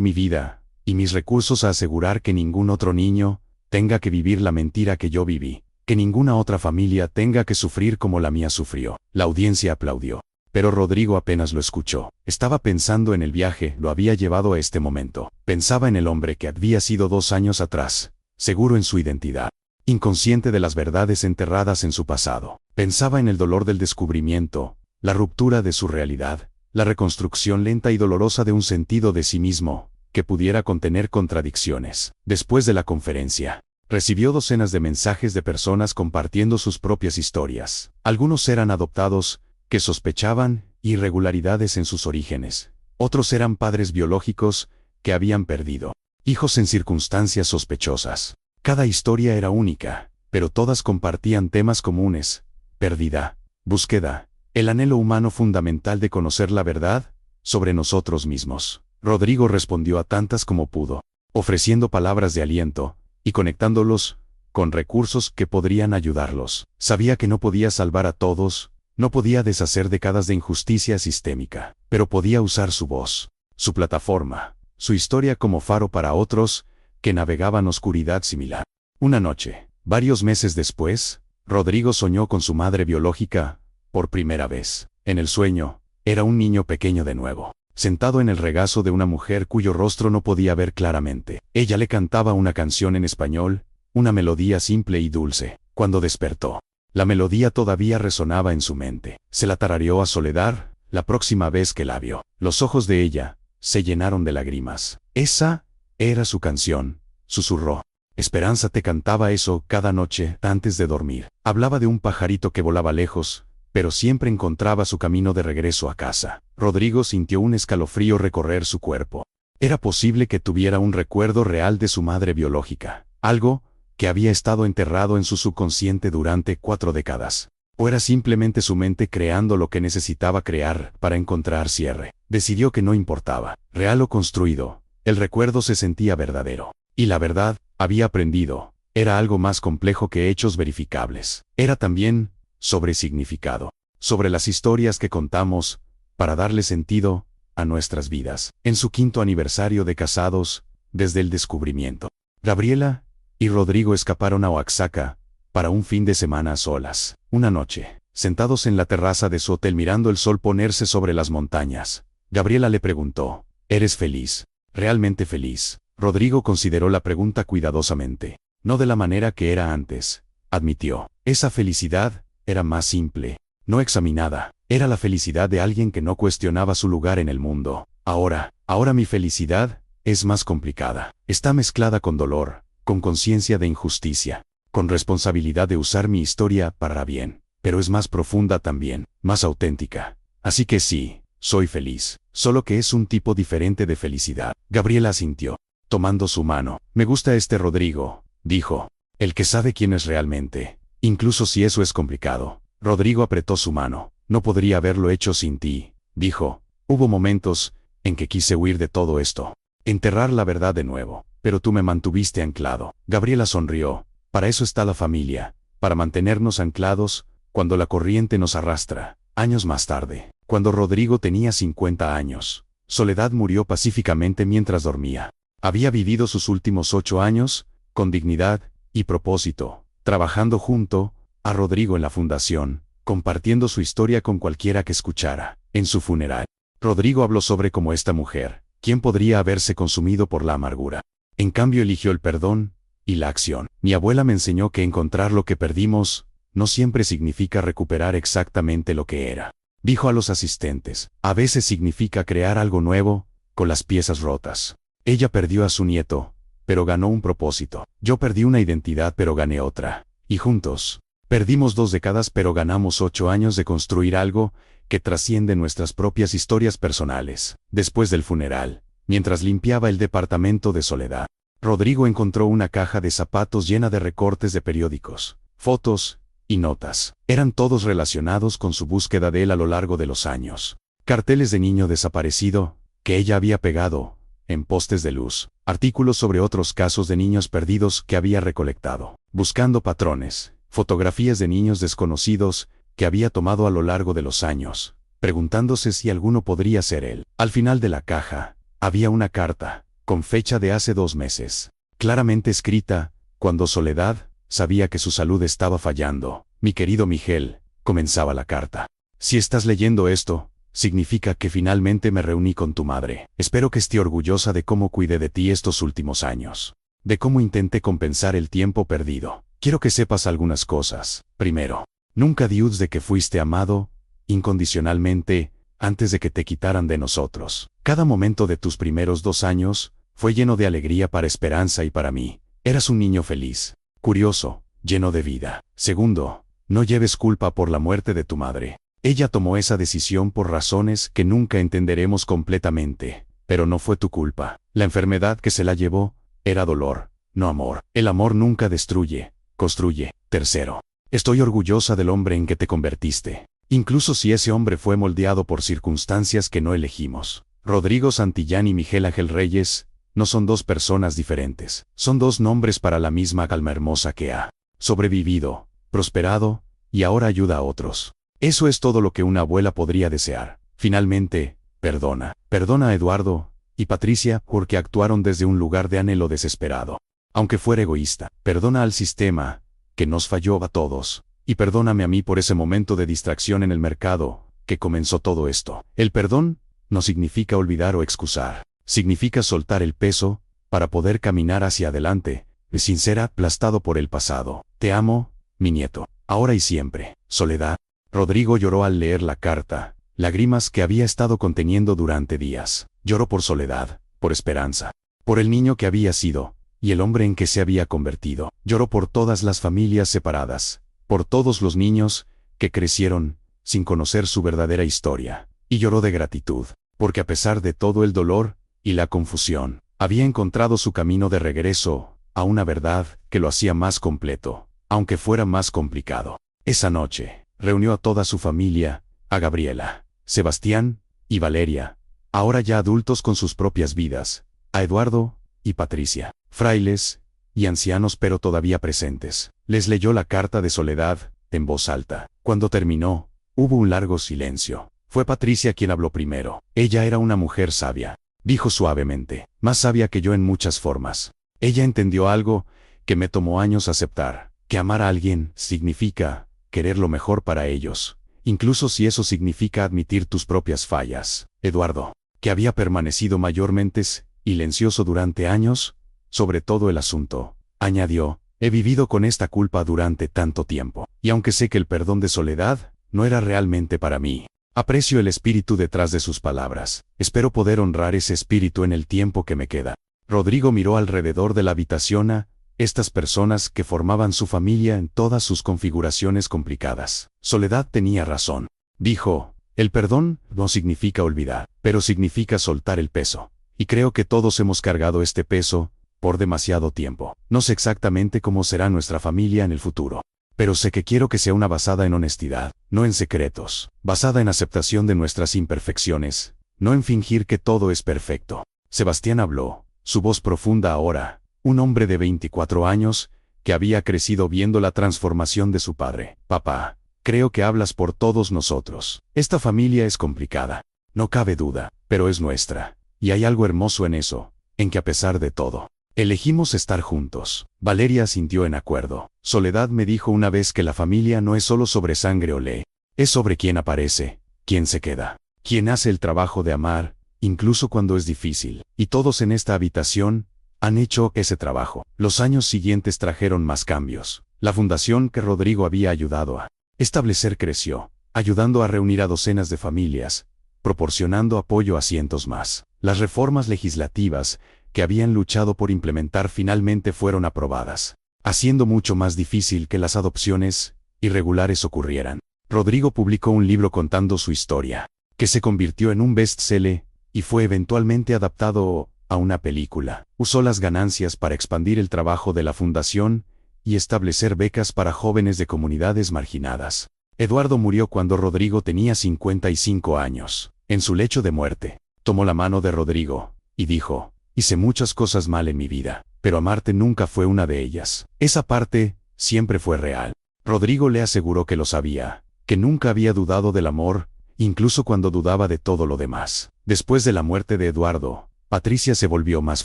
mi vida y mis recursos a asegurar que ningún otro niño tenga que vivir la mentira que yo viví, que ninguna otra familia tenga que sufrir como la mía sufrió. La audiencia aplaudió, pero Rodrigo apenas lo escuchó. Estaba pensando en el viaje lo había llevado a este momento. Pensaba en el hombre que había sido 2 años atrás, seguro en su identidad, inconsciente de las verdades enterradas en su pasado. Pensaba en el dolor del descubrimiento, la ruptura de su realidad, la reconstrucción lenta y dolorosa de un sentido de sí mismo, que pudiera contener contradicciones. Después de la conferencia, recibió docenas de mensajes de personas compartiendo sus propias historias. Algunos eran adoptados, que sospechaban irregularidades en sus orígenes. Otros eran padres biológicos, que habían perdido hijos en circunstancias sospechosas. Cada historia era única, pero todas compartían temas comunes: pérdida, búsqueda, el anhelo humano fundamental de conocer la verdad sobre nosotros mismos. Rodrigo respondió a tantas como pudo, ofreciendo palabras de aliento y conectándolos con recursos que podrían ayudarlos. Sabía que no podía salvar a todos, no podía deshacer décadas de injusticia sistémica, pero podía usar su voz, su plataforma, su historia como faro para otros que navegaban oscuridad similar. Una noche, varios meses después, Rodrigo soñó con su madre biológica, por primera vez. En el sueño, era un niño pequeño de nuevo, sentado en el regazo de una mujer cuyo rostro no podía ver claramente. Ella le cantaba una canción en español, una melodía simple y dulce. Cuando despertó, la melodía todavía resonaba en su mente. Se la tarareó a Soledad la próxima vez que la vio. Los ojos de ella se llenaron de lágrimas. Esa era su canción, susurró. Esperanza te cantaba eso cada noche antes de dormir. Hablaba de un pajarito que volaba lejos, pero siempre encontraba su camino de regreso a casa. Rodrigo sintió un escalofrío recorrer su cuerpo. Era posible que tuviera un recuerdo real de su madre biológica, algo que había estado enterrado en su subconsciente durante 4 décadas. ¿O era simplemente su mente creando lo que necesitaba crear para encontrar cierre? Decidió que no importaba, real o construido, el recuerdo se sentía verdadero. Y la verdad, había aprendido, era algo más complejo que hechos verificables. Era también sobre significado, sobre las historias que contamos para darle sentido a nuestras vidas. En su 5º aniversario de casados, desde el descubrimiento, Gabriela y Rodrigo escaparon a Oaxaca para un fin de semana a solas. Una noche, sentados en la terraza de su hotel mirando el sol ponerse sobre las montañas, Gabriela le preguntó, ¿eres feliz? ¿Realmente feliz? Rodrigo consideró la pregunta cuidadosamente. No de la manera que era antes, admitió. Esa felicidad era más simple, no examinada. Era la felicidad de alguien que no cuestionaba su lugar en el mundo. Ahora mi felicidad es más complicada. Está mezclada con dolor, con conciencia de injusticia, con responsabilidad de usar mi historia para bien. Pero es más profunda también, más auténtica. Así que sí, soy feliz. Solo que es un tipo diferente de felicidad. Gabriela asintió, tomando su mano. Me gusta este Rodrigo, dijo. El que sabe quién es realmente, incluso si eso es complicado. Rodrigo apretó su mano. No podría haberlo hecho sin ti, dijo. Hubo momentos en que quise huir de todo esto, enterrar la verdad de nuevo, pero tú me mantuviste anclado. Gabriela sonrió. Para eso está la familia, para mantenernos anclados cuando la corriente nos arrastra. Años más tarde, cuando Rodrigo tenía 50 años, Soledad murió pacíficamente mientras dormía. Había vivido sus últimos 8 años con dignidad y propósito, trabajando junto a Rodrigo en la fundación, compartiendo su historia con cualquiera que escuchara. En su funeral, Rodrigo habló sobre cómo esta mujer, ¿quién podría haberse consumido por la amargura? En cambio eligió el perdón y la acción. Mi abuela me enseñó que encontrar lo que perdimos no siempre significa recuperar exactamente lo que era. Dijo a los asistentes, a veces significa crear algo nuevo con las piezas rotas. Ella perdió a su nieto, pero ganó un propósito. Yo perdí una identidad pero gané otra. Y juntos, perdimos 2 décadas pero ganamos 8 años de construir algo que trasciende nuestras propias historias personales. Después del funeral, mientras limpiaba el departamento de Soledad, Rodrigo encontró una caja de zapatos llena de recortes de periódicos, fotos y notas. Eran todos relacionados con su búsqueda de él a lo largo de los años. Carteles de niño desaparecido, que ella había pegado en postes de luz. Artículos sobre otros casos de niños perdidos que había recolectado. Buscando patrones. Fotografías de niños desconocidos que había tomado a lo largo de los años, preguntándose si alguno podría ser él. Al final de la caja, había una carta, con fecha de hace 2 meses, claramente escrita, cuando Soledad sabía que su salud estaba fallando. Mi querido Miguel, comenzaba la carta. Si estás leyendo esto, significa que finalmente me reuní con tu madre. Espero que esté orgullosa de cómo cuidé de ti estos últimos años, de cómo intenté compensar el tiempo perdido. Quiero que sepas algunas cosas. Primero, nunca dudes de que fuiste amado incondicionalmente antes de que te quitaran de nosotros. Cada momento de tus primeros 2 años fue lleno de alegría para Esperanza y para mí. Eras un niño feliz, curioso, lleno de vida. Segundo, no lleves culpa por la muerte de tu madre. Ella tomó esa decisión por razones que nunca entenderemos completamente, pero no fue tu culpa. La enfermedad que se la llevó era dolor, no amor. El amor nunca destruye, construye. Tercero, estoy orgullosa del hombre en que te convertiste, incluso si ese hombre fue moldeado por circunstancias que no elegimos. Rodrigo Santillán y Miguel Ángel Reyes no son 2 personas diferentes, son 2 nombres para la misma alma hermosa que ha sobrevivido, prosperado y ahora ayuda a otros. Eso es todo lo que una abuela podría desear. Finalmente, perdona. Perdona a Eduardo y Patricia porque actuaron desde un lugar de anhelo desesperado. Aunque fuera egoísta. Perdona al sistema, que nos falló a todos. Y perdóname a mí por ese momento de distracción en el mercado, que comenzó todo esto. El perdón no significa olvidar o excusar. Significa soltar el peso, para poder caminar hacia adelante, sin ser aplastado por el pasado. Te amo, mi nieto. Ahora y siempre. Soledad. Rodrigo lloró al leer la carta, lágrimas que había estado conteniendo durante días. Lloró por Soledad, por Esperanza, por el niño que había sido, y el hombre en que se había convertido. Lloró por todas las familias separadas, por todos los niños que crecieron sin conocer su verdadera historia. Y lloró de gratitud, porque a pesar de todo el dolor y la confusión, había encontrado su camino de regreso a una verdad que lo hacía más completo, aunque fuera más complicado. Esa noche, reunió a toda su familia, a Gabriela, Sebastián y Valeria, ahora ya adultos con sus propias vidas, a Eduardo y Patricia, frailes y ancianos pero todavía presentes. Les leyó la carta de soledad, en voz alta. Cuando terminó, hubo un largo silencio. Fue Patricia quien habló primero. Ella era una mujer sabia. Dijo suavemente, más sabia que yo en muchas formas. Ella entendió algo que me tomó años aceptar, que amar a alguien significa querer lo mejor para ellos, incluso si eso significa admitir tus propias fallas. Eduardo, que había permanecido mayormente silencioso durante años, sobre todo el asunto, añadió, he vivido con esta culpa durante tanto tiempo, y aunque sé que el perdón de Soledad no era realmente para mí, aprecio el espíritu detrás de sus palabras. Espero poder honrar ese espíritu en el tiempo que me queda. Rodrigo miró alrededor de la habitación a estas personas que formaban su familia en todas sus configuraciones complicadas. Soledad tenía razón. Dijo, el perdón no significa olvidar, pero significa soltar el peso. Y creo que todos hemos cargado este peso por demasiado tiempo. No sé exactamente cómo será nuestra familia en el futuro, pero sé que quiero que sea una basada en honestidad, no en secretos, basada en aceptación de nuestras imperfecciones, no en fingir que todo es perfecto. Sebastián habló, su voz profunda ahora, un hombre de 24 años, que había crecido viendo la transformación de su padre. Papá, creo que hablas por todos nosotros. Esta familia es complicada, no cabe duda, pero es nuestra, y hay algo hermoso en eso, en que a pesar de todo, elegimos estar juntos. Valeria asintió en acuerdo. Soledad me dijo una vez que la familia no es solo sobre sangre o ley, es sobre quién aparece, quién se queda, quién hace el trabajo de amar, incluso cuando es difícil. Y todos en esta habitación han hecho ese trabajo. Los años siguientes trajeron más cambios. La fundación que Rodrigo había ayudado a establecer creció, ayudando a reunir a docenas de familias, proporcionando apoyo a cientos más. Las reformas legislativas que habían luchado por implementar finalmente fueron aprobadas, haciendo mucho más difícil que las adopciones irregulares ocurrieran. Rodrigo publicó un libro contando su historia, que se convirtió en un bestseller y fue eventualmente adaptado a una película. Usó las ganancias para expandir el trabajo de la fundación y establecer becas para jóvenes de comunidades marginadas. Eduardo murió cuando Rodrigo tenía 55 años. En su lecho de muerte, tomó la mano de Rodrigo y dijo, hice muchas cosas mal en mi vida, pero amarte nunca fue una de ellas. Esa parte siempre fue real. Rodrigo le aseguró que lo sabía, que nunca había dudado del amor, incluso cuando dudaba de todo lo demás. Después de la muerte de Eduardo, Patricia se volvió más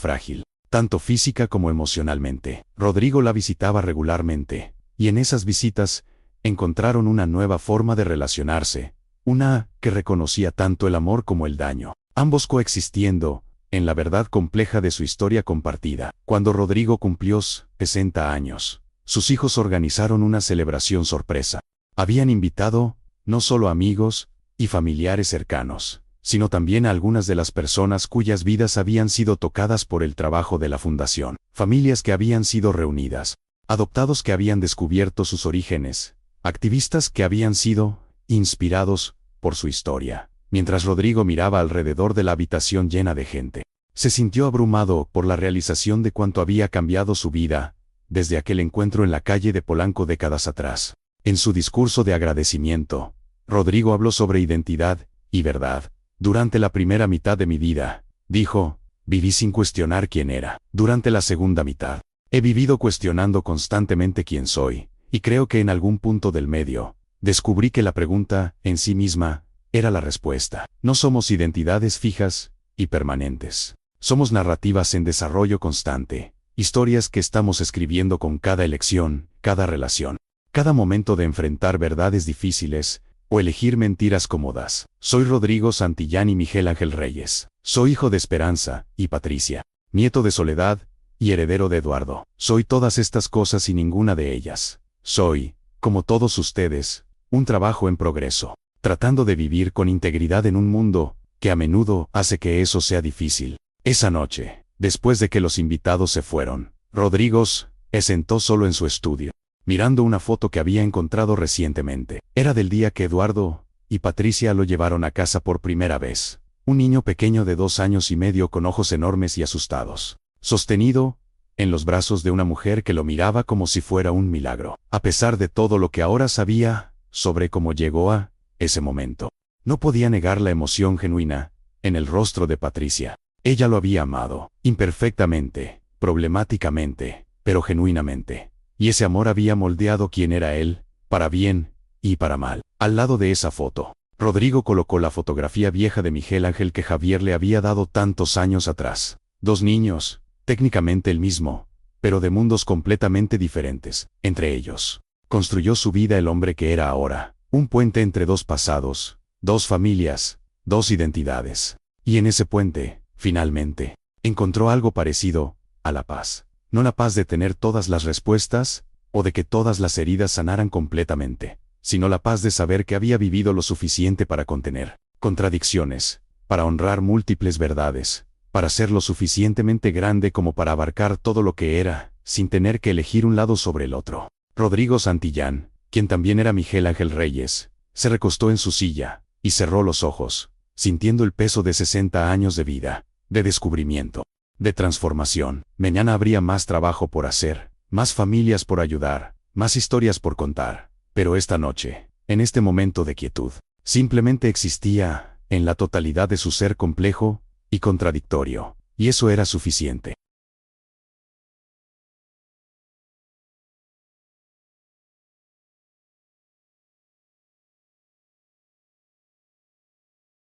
frágil, tanto física como emocionalmente. Rodrigo la visitaba regularmente, y en esas visitas encontraron una nueva forma de relacionarse, una que reconocía tanto el amor como el daño, ambos coexistiendo en la verdad compleja de su historia compartida. Cuando Rodrigo cumplió 60 años, sus hijos organizaron una celebración sorpresa. Habían invitado no solo amigos y familiares cercanos, sino también a algunas de las personas cuyas vidas habían sido tocadas por el trabajo de la fundación, familias que habían sido reunidas, adoptados que habían descubierto sus orígenes, activistas que habían sido inspirados por su historia. Mientras Rodrigo miraba alrededor de la habitación llena de gente, se sintió abrumado por la realización de cuánto había cambiado su vida desde aquel encuentro en la calle de Polanco décadas atrás. En su discurso de agradecimiento, Rodrigo habló sobre identidad y verdad. Durante la primera mitad de mi vida, dijo, viví sin cuestionar quién era. Durante la segunda mitad, he vivido cuestionando constantemente quién soy, y creo que en algún punto del medio, descubrí que la pregunta, en sí misma, era la respuesta. No somos identidades fijas y permanentes. Somos narrativas en desarrollo constante, historias que estamos escribiendo con cada elección, cada relación, cada momento de enfrentar verdades difíciles o elegir mentiras cómodas. Soy Rodrigo Santillán y Miguel Ángel Reyes. Soy hijo de Esperanza y Patricia, nieto de Soledad y heredero de Eduardo. Soy todas estas cosas y ninguna de ellas. Soy, como todos ustedes, un trabajo en progreso, tratando de vivir con integridad en un mundo que a menudo hace que eso sea difícil. Esa noche, después de que los invitados se fueron, Rodrigo se sentó solo en su estudio, mirando una foto que había encontrado recientemente. Era del día que Eduardo y Patricia lo llevaron a casa por primera vez. Un niño pequeño de 2 años y medio con ojos enormes y asustados, sostenido en los brazos de una mujer que lo miraba como si fuera un milagro, a pesar de todo lo que ahora sabía sobre cómo llegó a ese momento. No podía negar la emoción genuina en el rostro de Patricia. Ella lo había amado, imperfectamente, problemáticamente, pero genuinamente. Y ese amor había moldeado quién era él, para bien y para mal. Al lado de esa foto, Rodrigo colocó la fotografía vieja de Miguel Ángel que Javier le había dado tantos años atrás. Dos niños, técnicamente el mismo, pero de mundos completamente diferentes, entre ellos. Construyó su vida el hombre que era ahora, un puente entre dos pasados, dos familias, dos identidades. Y en ese puente, finalmente, encontró algo parecido a la paz. No la paz de tener todas las respuestas, o de que todas las heridas sanaran completamente, sino la paz de saber que había vivido lo suficiente para contener contradicciones, para honrar múltiples verdades, para ser lo suficientemente grande como para abarcar todo lo que era, sin tener que elegir un lado sobre el otro. Rodrigo Santillán, quien también era Miguel Ángel Reyes, se recostó en su silla, y cerró los ojos, sintiendo el peso de 60 años de vida, de descubrimiento, de transformación. Mañana habría más trabajo por hacer, más familias por ayudar, más historias por contar. Pero esta noche, en este momento de quietud, simplemente existía, en la totalidad de su ser complejo y contradictorio, y eso era suficiente.